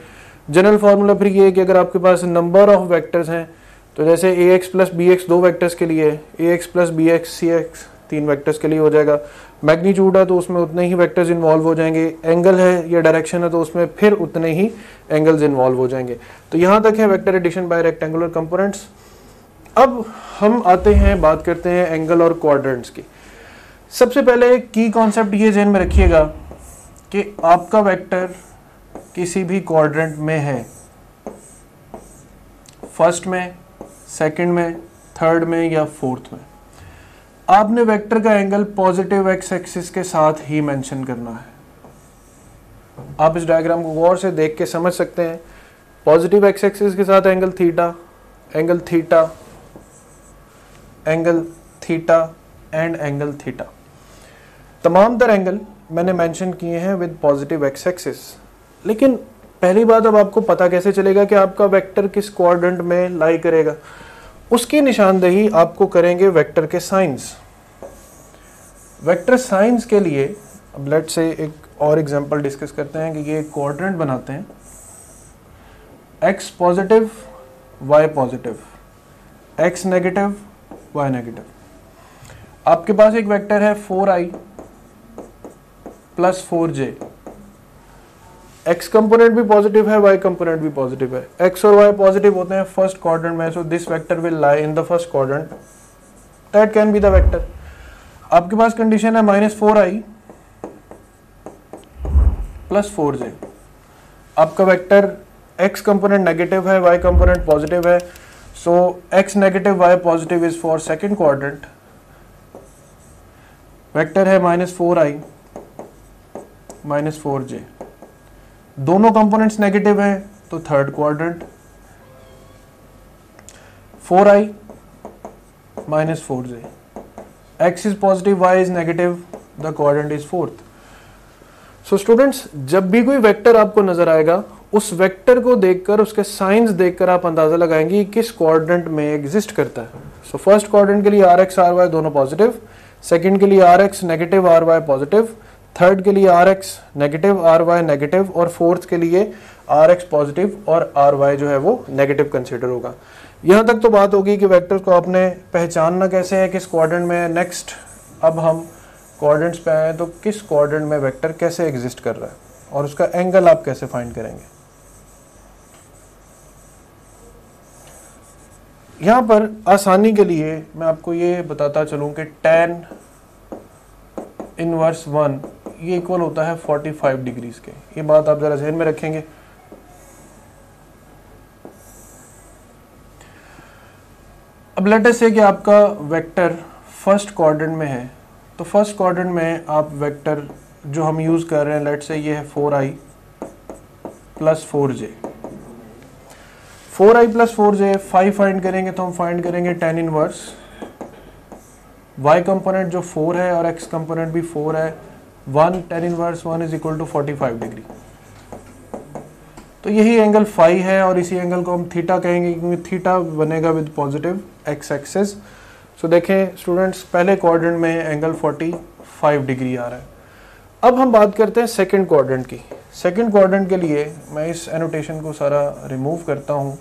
जनरल फार्मूला फिर ये है कि अगर आपके पास नंबर ऑफ वेक्टर्स हैं तो जैसे ax प्लस bx 2 वेक्टर्स के लिए, ax plus bx cx 3 vectors के लिए हो जाएगा। मैग्नीट्यूड है तो उसमें उतने ही वेक्टर्स इन्वॉल्व हो जाएंगे, एंगल है या डायरेक्शन है तो उसमें फिर उतने ही एंगल्स इन्वॉल्व हो जाएंगे। तो यहाँ तक है vector addition by rectangular components. अब हम आते हैं, बात करते हैं एंगल और क्वाड्रेंट्स की। सबसे पहले की कॉन्सेप्ट ये ध्यान में रखिएगा कि आपका वेक्टर किसी भी क्वाड्रेंट में है, फर्स्ट में, सेकंड में, थर्ड में या फोर्थ में, आपने वेक्टर का एंगल पॉजिटिव एक्स एक्सिस के साथ ही मेंशन करना है। आप इस डायग्राम को गौर से देख के समझ सकते हैं। पॉजिटिव एक्स एक्सिस के साथ angle theta, angle theta, angle theta and angle theta, तमाम तर एंगल मैंने मेंशन किए हैं विद पॉजिटिव एक्स एक्सिस। लेकिन पहली बात, अब आपको पता कैसे चलेगा कि आपका वेक्टर किस क्वाड्रेंट में लाई करेगा? उसकी निशानदेही आपको करेंगे वेक्टर के साइंस। वेक्टर साइंस के लिए अब लेट्स से एक और एग्जांपल डिस्कस करते हैं कि ये एक क्वाड्रेंट बनाते हैं, x positive, y positive, x negative, y negative. आपके पास एक वेक्टर है 4i plus 4j, x component भी पॉजिटिव है, y कंपोनेंट भी पॉजिटिव है। x और y पॉजिटिव होते हैं फर्स्ट क्वाड्रेंट में, so this vector will lie in the first quadrant, that can be the vector. आपके पास कंडीशन है -4i प्लस 4j। आपका वेक्टर x कंपोनेंट नेगेटिव है, y कंपोनेंट पॉजिटिव है, सो x negative y positive is for second quadrant. Vector है -4i -4j, दोनों components negative हैं तो third quadrant. 4i -4j, x is positive, y is negative, the quadrant is fourth. So students, जब भी कोई vector आपको नजर आएगा, उस वेक्टर को देखकर, उसके साइंस देखकर आप अंदाजा लगाएंगे कि किस क्वाड्रेंट में एग्जिस्ट करता है। सो फर्स्ट क्वाड्रेंट के लिए rx ry दोनों पॉजिटिव, सेकंड के लिए rx negative ry positive, third के लिए rx नेगेटिव ry नेगेटिव, और फोर्थ के लिए rx पॉजिटिव और ry जो है वो नेगेटिव कंसीडर होगा। यहाँ तक तो बात होगी कि वेक्टर्स को आपने पहचानना कैसे है, किस क्वाड्रेंट में है। नेक्स्ट अब हम क्वाड्रेंट्स पे आए तो किस क्वाड्रेंट में वेक्टर कैसे एग्जिस्ट कर रहा है और उसका एंगल आप कैसे फाइंड करेंगे। यहाँ पर आसानी के लिए मैं आपको ये बताता चलूँ कि tan इनवर्स 1 ये इक्वल होता है 45 डिग्रीज के। ये बात आप जरा ध्यान में रखेंगे। अब लेट अस से कि आपका वेक्टर फर्स्ट क्वाड्रेंट में है, तो फर्स्ट क्वाड्रेंट में आप वेक्टर जो हम यूज कर रहे हैं, लेट से ये है 4i plus 4j। 4i plus 4j 5 find करेंगे तो हम फाइंड करेंगे tan इनवर्स y कंपोनेंट जो 4 है और x कंपोनेंट भी 4 है, 1 tan inverse 1 is equal to 45 degree. तो यही एंगल फाई है और इसी एंगल को हम थीटा कहेंगे क्योंकि थीटा बनेगा विद पॉजिटिव एक्स एक्सिस। सो देखें स्टूडेंट्स, पहले क्वाड्रेंट में एंगल 45 डिग्री आ रहा है। अब हम बात करते हैं सेकंड क्वाड्रेंट की। सेकंड क्वाड्रेंट के लिए मैं इस एनोटेशन को सारा रिमूव करता हूं।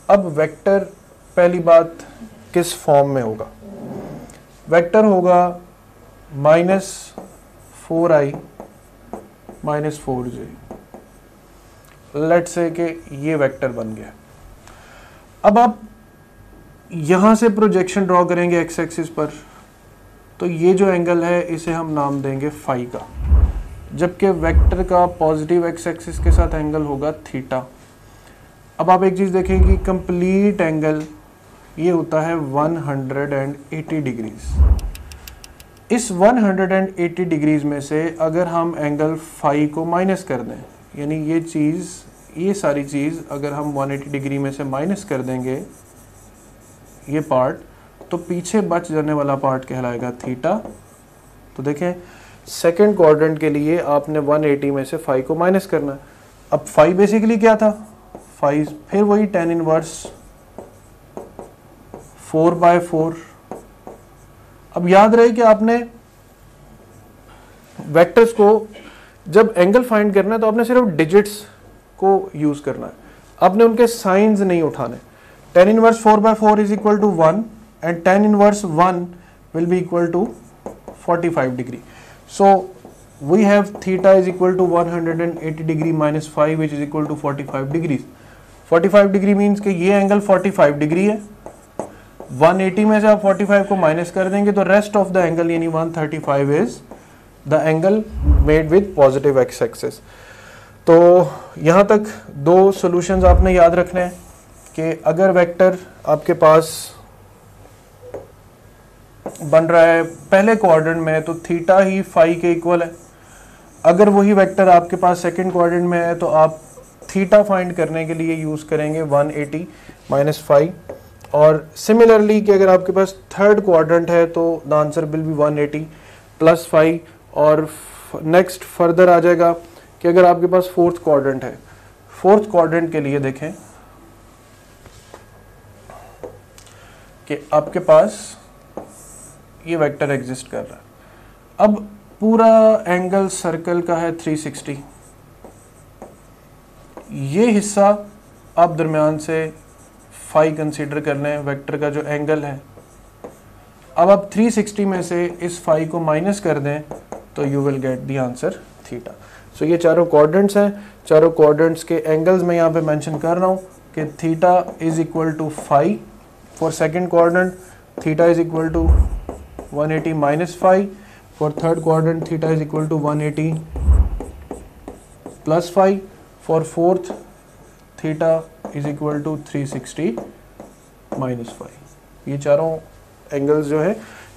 अब वेक्टर पहली बात किस फॉर्म में होगा? वेक्टर होगा -4i -4j। लेट्स से कि ये वेक्टर बन गया। अब आप यहां से प्रोजेक्शन ड्रॉ करेंगे एक्स एक्सिस पर, तो ये जो एंगल है इसे हम नाम देंगे फाई का, जबकि वेक्टर का पॉजिटिव एक्स एक्सिस के साथ एंगल होगा थीटा। अब आप एक चीज देखें कि कंप्लीट एंगल ये होता है 180 डिग्रीज। इस 180 डिग्रीज में से अगर हम एंगल फाई को माइनस कर दें, यानी ये सारी चीज अगर हम 180 डिग्री में से माइनस कर देंगे ये पार्ट, तो पीछे बच जाने वाला पार्ट कहलाएगा थीटा। तो देखें सेकंड क्वाड्रेंट के लिए आपने 180 में से फाई को माइनस करना है। अब फाई बेसिकली क्या था? फाई फिर वही tan इनवर्स 4/4। अब याद रहे कि आपने वेक्टर्स को जब एंगल फाइंड करना है तो आपने सिर्फ डिजिट्स को यूज करना है, आपने उनके साइंस नहीं उठाने। tan inverse 4/4 is equal to 1 and tan inverse 1 will be equal to 45 degree. So we have theta is equal to 180 degree minus 5 which is equal to 45 degree. 45 degree means कि ये angle 45 degree है। 180 में से आप 45 को minus कर देंगे तो रेस्ट ऑफ द एंगल यानी 135 is the angle made with positive x axis. तो यहाँ तक दो सॉल्यूशंस आपने याद रखने हैं कि अगर वेक्टर आपके पास बन रहा है पहले क्वाड्रेंट में तो थीटा ही फाई के इक्वल है। अगर वही वेक्टर आपके पास सेकंड क्वाड्रेंट में है तो आप थीटा फाइंड करने के लिए यूज़ करेंगे 180 माइनस फाई। और सिमिलरली कि अगर आपके पास थर्ड क्वाड्रेंट है तो the answer will be 180 plus phi. और नेक्स्ट फर्दर आ जाएगा कि अगर आपके पास फोर्थ क्वाड्रेंट है, फोर्थ क्वाड्रेंट के लिए देखें कि आपके पास ये वेक्टर एग्जिस्ट कर रहा है। अब पूरा एंगल सर्कल का है 360, ये हिस्सा आप दरमियान से फाई कंसीडर कर लें वेक्टर का जो एंगल है। अब आप 360 में से इस फाई को माइनस कर दें तो you will get the answer theta. So ये चारों क्वाड्रेंट्स हैं, चारों क्वाड्रेंट्स के एंगल्स मैं यहाँ पे मेंशन कर रहा हूँ कि theta is equal to phi for second quadrant, theta is equal to 180 minus phi for third quadrant, theta is equal to 180 plus phi for fourth, theta is equal to 360 minus phi. ये चारों angles जो है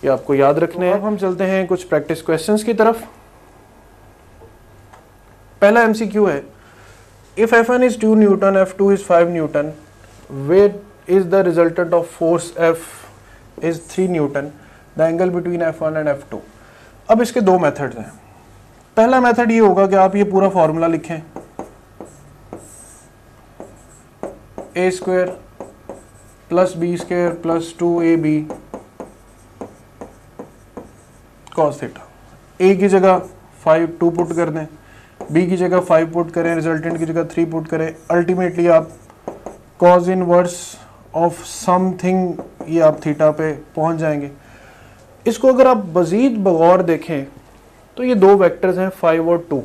ये आपको याद रखने हैं। अब हम चलते हैं कुछ प्रैक्टिस क्वेश्चंस की तरफ। पहला एमसीक्यू है, if F1 is 2 Newton, F2 is 5 Newton, where is the resultant of force F is 3 Newton, the angle between F1 and F2। अब इसके दो मेथड्स हैं। पहला मेथड ये होगा कि आप ये पूरा फॉर्मूला लिखें, a square plus b square plus 2ab cos theta. a की जगह 2 पुट कर दें, b की जगह 5 पुट करें, रिजल्टेंट की जगह 3 पुट करें। अल्टीमेटली आप cos इनवर्स ऑफ समथिंग ये आप थीटा पे पहुंच जाएंगे। इसको अगर आप मज़ीद बगौर देखें तो ये दो वेक्टर्स हैं 5 और 2।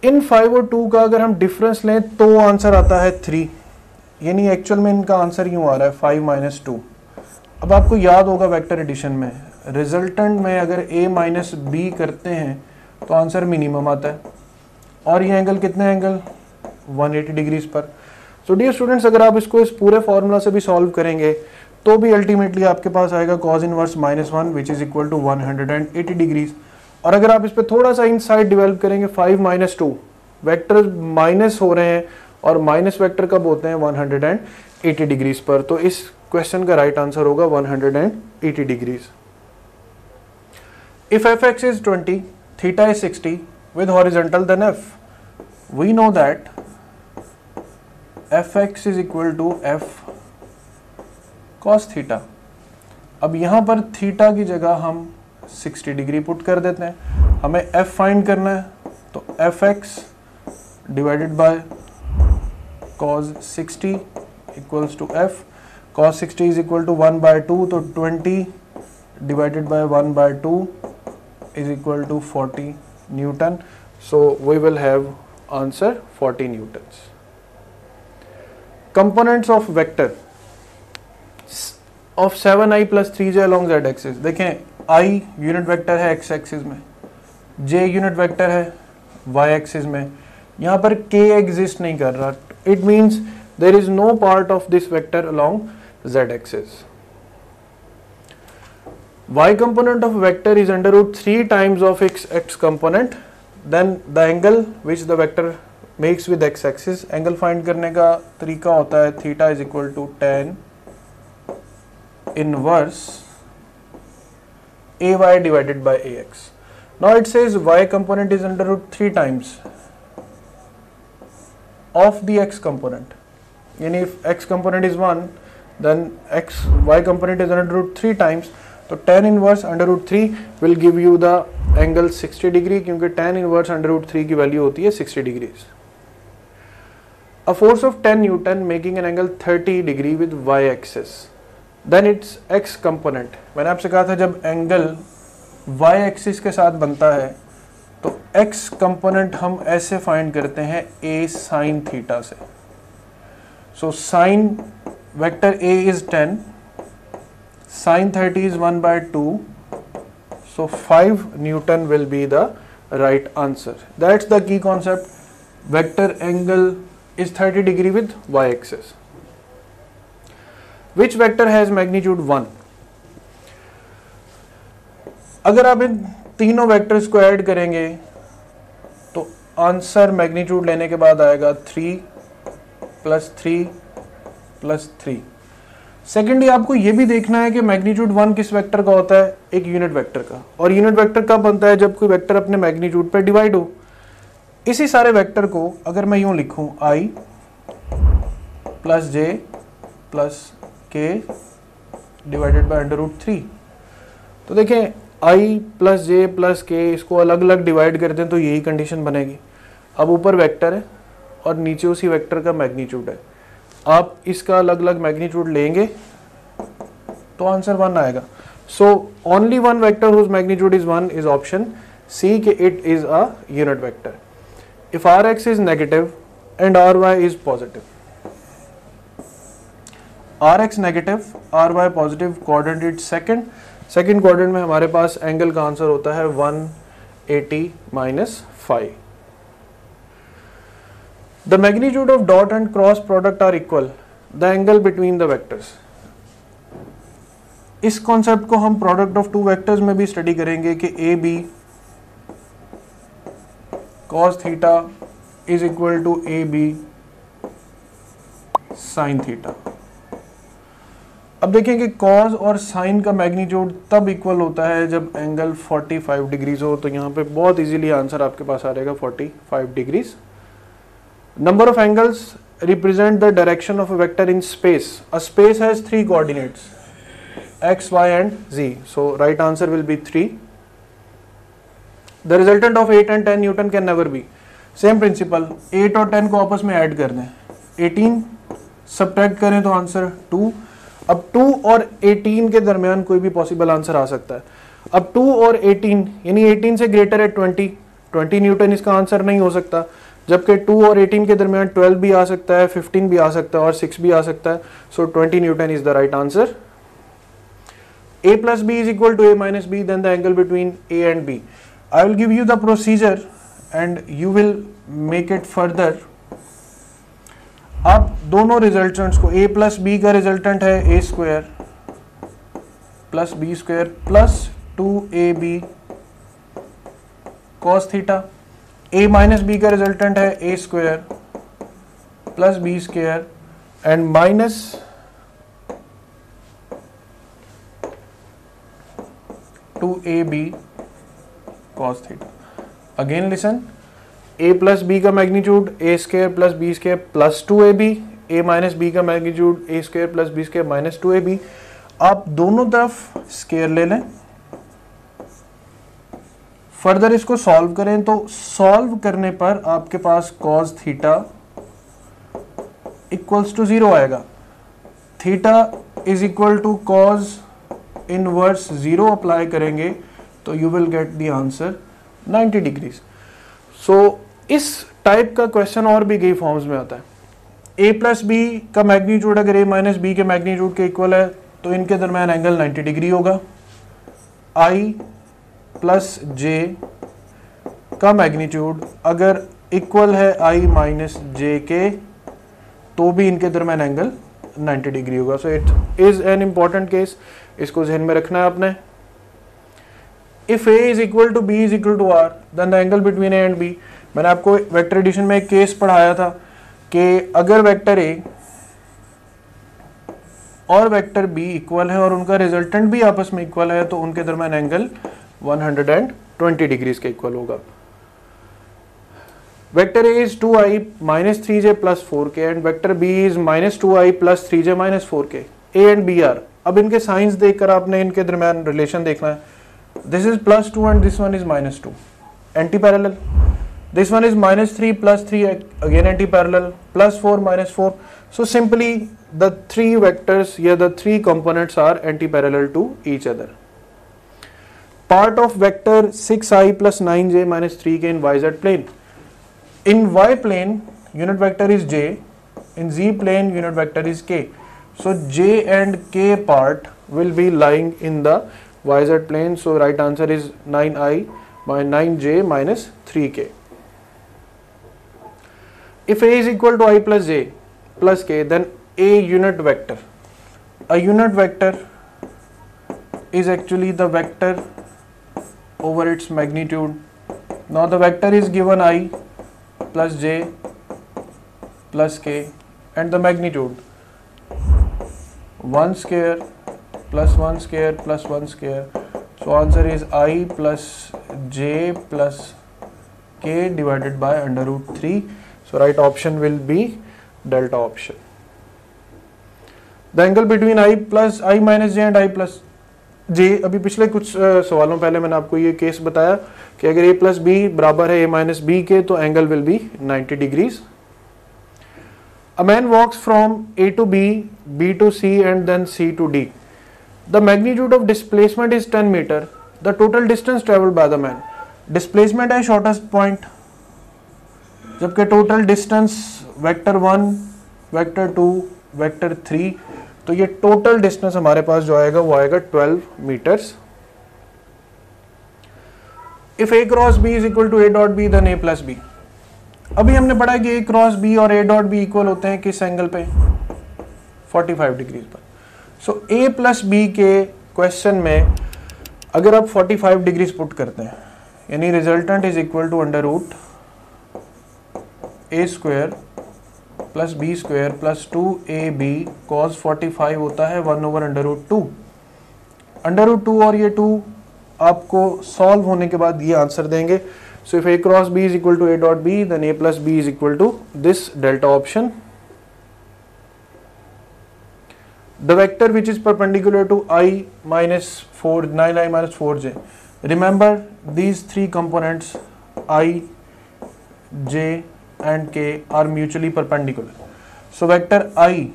इन 5 और 2 का अगर हम डिफरेंस लें तो आंसर आता है 3, यानी एक्चुअल में इनका आंसर यूँ आ रहा है 5 माइनस 2। अब आपको याद होगा वेक्टर एडिशन में रिजल्टेंट में अगर a माइनस बी करते हैं तो आंसर मिनिमम आता है। और ये एंगल कितने एंगल 180 डिग्रीज पर। सो डियर स्टूडेंट्स, अगर आप इसको इस पूरे फॉर्मूला से भी सॉल्व करेंगे तो भी अल्टीमेटली आपके पास आएगा cos inverse -1 which is equal to 180 degrees. और अगर आप इस पर थोड़ा सा इनसाइट डेवलप करेंगे 5 माइनस 2 वेक्टर माइनस हो रहे हैं और माइनस वेक्टर कब होते हैं 180 डिग्रीज पर। तो इस क्वेश्चन का राइट आंसर होगा 180 degrees. If fx is 20, theta is 60 with horizontal then f, we know that fx is equal to f cos theta. अब यहाँ पर थीटा की जगह हम 60 डिग्री पुट कर देते हैं। हमें f फाइंड करना है तो fx divided by cos 60 equals to f। cos 60 is equal to 1/2 तो 20 divided by 1/2 is equal to 40 Newton. So we will have answer 40 Newtons. Components of vector of 7i plus 3j along z axis। देखें i unit vector है x axis में, j unit vector है y axis में। यहाँ पर k exist नहीं कर रहा। It means there is no part of this vector along z axis। y component of vector is under root 3 times of x component, then the angle which the vector makes with x axis। Angle find करने का तरीका होता है theta is equal to tan inverse ay divided by ax। now it says y component is under root 3 times of the x component, यानी if x component is 1 then y component is under root 3 times, तो tan inverse under root 3 will give you the angle 60 degree, क्योंकि tan inverse under root 3 की value होती है 60 degrees. A force of 10 newton making an angle 30 degree with y axis, then its x component. मैंने आपसे कहा था जब angle y axis के साथ बनता है तो x कंपोनेंट हम ऐसे फाइंड करते हैं a साइन थीटा से। So sine vector a is 10, sin 30 is 1/2, so 5 Newton will be the right answer. That's the key concept. Vector angle is 30 degree with y axis. Which vector has magnitude 1? अगर आप इन तीनों vectors को add करेंगे तो answer magnitude लेने के बाद आएगा 3 + 3 + 3। सेकेंडली आपको ये भी देखना है कि मैग्नीट्यूड 1 किस वेक्टर का होता है, एक यूनिट वेक्टर का। और यूनिट वेक्टर कब बनता है, जब कोई वेक्टर अपने मैग्नीट्यूड पे डिवाइड हो। इसी सारे वेक्टर को अगर मैं यूं लिखूं i + j + k divided by √3, तो देखें i + j + k इसको अलग अलग डिवाइड कर दें तो यही कंडीशन बनेगी। अब ऊपर वेक्टर है और नीचे उसी वेक्टर का मैग्नीट्यूड है, आप इसका अलग अलग मैग्नीट्यूड लेंगे तो आंसर 1 आएगा। So only one vector whose magnitude is 1 is option C कि it is a unit vector. If rx is negative and ry is positive, rx negative ry positive, quadrant second quadrant में हमारे पास angle का answer होता है 180 - 5। The magnitude of dot and cross product are equal. The angle between the vectors. इस concept को हम product of two vectors में भी स्टडी करेंगे कि a b cos theta is equal to a b sine theta. अब देखें कि cos और sin का मैग्नीट्यूड तब इक्वल होता है जब एंगल 45 डिग्रीज हो, तो यहाँ पे बहुत इजीली आंसर आपके पास आ जाएगा 45 degrees. Number of angles represent the direction of a vector in space. A space has 3 coordinates x, y and z. So right answer will be 3. The resultant of 8 and 10 Newton can never be. Same principle, 8 और 10 को आपस में add कर दें, 18 subtract करें तो answer 2। अब 2 और 18 के दरमियान कोई भी पॉसिबल आंसर आ सकता है। अब 2 और 18 यानी 18 से ग्रेटर है 20 न्यूटन इसका आंसर नहीं हो सकता, जबकि 2 और 18 के दरमियान 12 भी आ सकता है, 15 भी आ सकता है और 6 भी आ सकता है। सो 20 Newton is the right answer. a + b is equal to a - b, then the angle between a and b. I will give you the procedure and you will make it further. आप दोनों रिजल्टेंट्स को, a + b का resultant है a² + b² + 2ab cos theta, a - b का resultant है a² + b² and minus 2ab cos theta. Again listen, a + b का magnitude a² + b² + 2ab, a - b का magnitude a² + b² - 2ab। आप दोनों तरफ square ले लें, फर्दर इसको सॉल्व करें तो सॉल्व करने पर आपके पास cos थीटा इक्वल्स टू 0 आएगा। Theta is equal to cos inverse 0 apply करेंगे तो you will get the answer 90 degrees. So इस टाइप का क्वेश्चन और भी कई फॉर्म्स में आता है। a + b का मैग्नीट्यूड अगर a - b के मैग्नीट्यूड के इक्वल है तो इनके दरमियान एंगल 90 डिग्री होगा। i + j का मैग्नीट्यूड अगर इक्वल है i - j के तो भी इनके दरमियान एंगल 90 डिग्री होगा। So it is an important case, इसको ध्यान में रखना है आपने। If a is equal to b is equal to r then the angle between a and b। मैंने आपको वेक्टर एडिशन में एक केस पढ़ाया था कि अगर वेक्टर a और वेक्टर b इक्वल है और उनका रिजल्टेंट भी आपस में इक्वल है तो उनके दरमियान एंगल 120 डिग्रीज के इक्वल होगा। Vector a is 2i - 3j + 4k and vector b is -2i + 3j - 4k। a and b are, अब इनके साइंस देखकर आपने इनके दरमियान रिलेशन देखना है। This is +2 and this one is -2, anti parallel. This one is -3 + 3 again anti parallel, +4 - 4। So simply the 3 vectors या the 3 components are anti parallel to each other. Part of vector 6i + 9j - 3k in yz plane. In y plane unit vector is j, in z plane unit vector is k. So j and k part will be lying in the yz plane. So right answer is 9i - 9j - 3k. If a is equal to i + j + k, then a unit vector. A unit vector is actually the vector over its magnitude. Now the vector is given I plus j plus k and the magnitude 1 square plus 1 square plus 1 square. So answer is I plus j plus k divided by under root 3. So right option will be delta option. The angle between I plus I minus j and I plus j, अभी पिछले कुछ सवालों पहले मैंने आपको ये case बताया कि अगर a plus b बराबर है a minus b के तो angle will be 90 degrees. A man walks from a to b, b to c and then c to d. The magnitude of displacement is 10 meter. The total distance traveled by the man. Displacement है shortest point, जबकि total distance vector 1, vector 2, vector 3, तो ये total distance हमारे पास जो आएगा वो आएगा 12 meters. If a cross b is equal to a dot b then a plus b. अभी हमने पढ़ा कि a क्रॉस b और a डॉट b इक्वल होते हैं किस एंगल पे 45 डिग्रीज पर. सो a प्लस b के क्वेश्चन में अगर आप 45 डिग्रीज पुट करते हैं यानी resultant is equal to under root a square plus b square plus 2ab cos 45 होता है 1 over under root 2. Under root 2 और ये 2 आपको सॉल्व होने के बाद ये आंसर देंगे. So if a cross b is equal to a dot b, then a plus b is equal to this delta option. The vector which is perpendicular to I minus 4, 9i minus 4j. Remember these three components I, j and k are mutually perpendicular. So vector I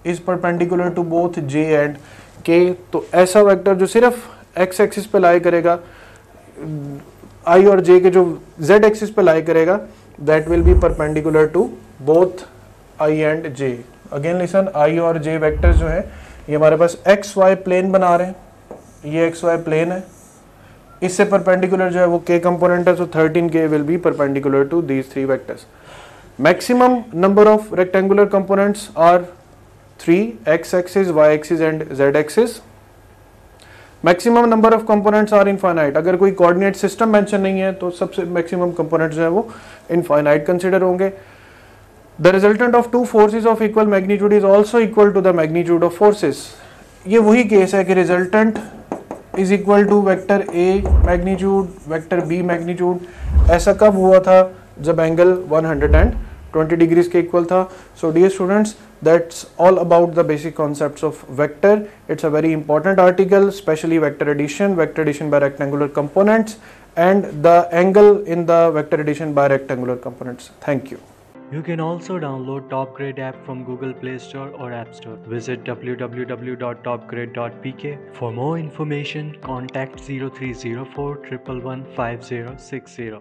is perpendicular to both j and k. तो ऐसा vector जो सिर्फ x axis पे लाई करेगा, I और j के जो z axis पे लाई करेगा, that will be perpendicular to both I and j. Again listen, I और j वेक्टर्स जो है ये हमारे पास x y प्लेन बना रहे हैं, ये x y प्लेन है, इससे परपेंडिकुलर जो है वो k कंपोनेंट है. So 13k will be perpendicular to these three vectors. Maximum number of rectangular components are 3, x axis, y axis and z axis. Maximum number of components are infinite. अगर कोई coordinate system mention नहीं है तो सबसे maximum components जो है वो infinite consider होंगे. The resultant of two forces of equal magnitude is also equal to the magnitude of forces. ये वही केस है कि resultant is equal to vector A magnitude vector B magnitude. ऐसा कब हुआ था? जब एंगल 120 डिग्रीज के इक्वल था. So dear students, that's all about the basic concepts of vector. It's a very important article, especially vector addition by rectangular components and the angle in the vector addition by rectangular components. Thank you. You can also download Top Grade app from Google Play Store or App Store. Visit www.topgrade.pk. For more information, contact 0304 111 5060.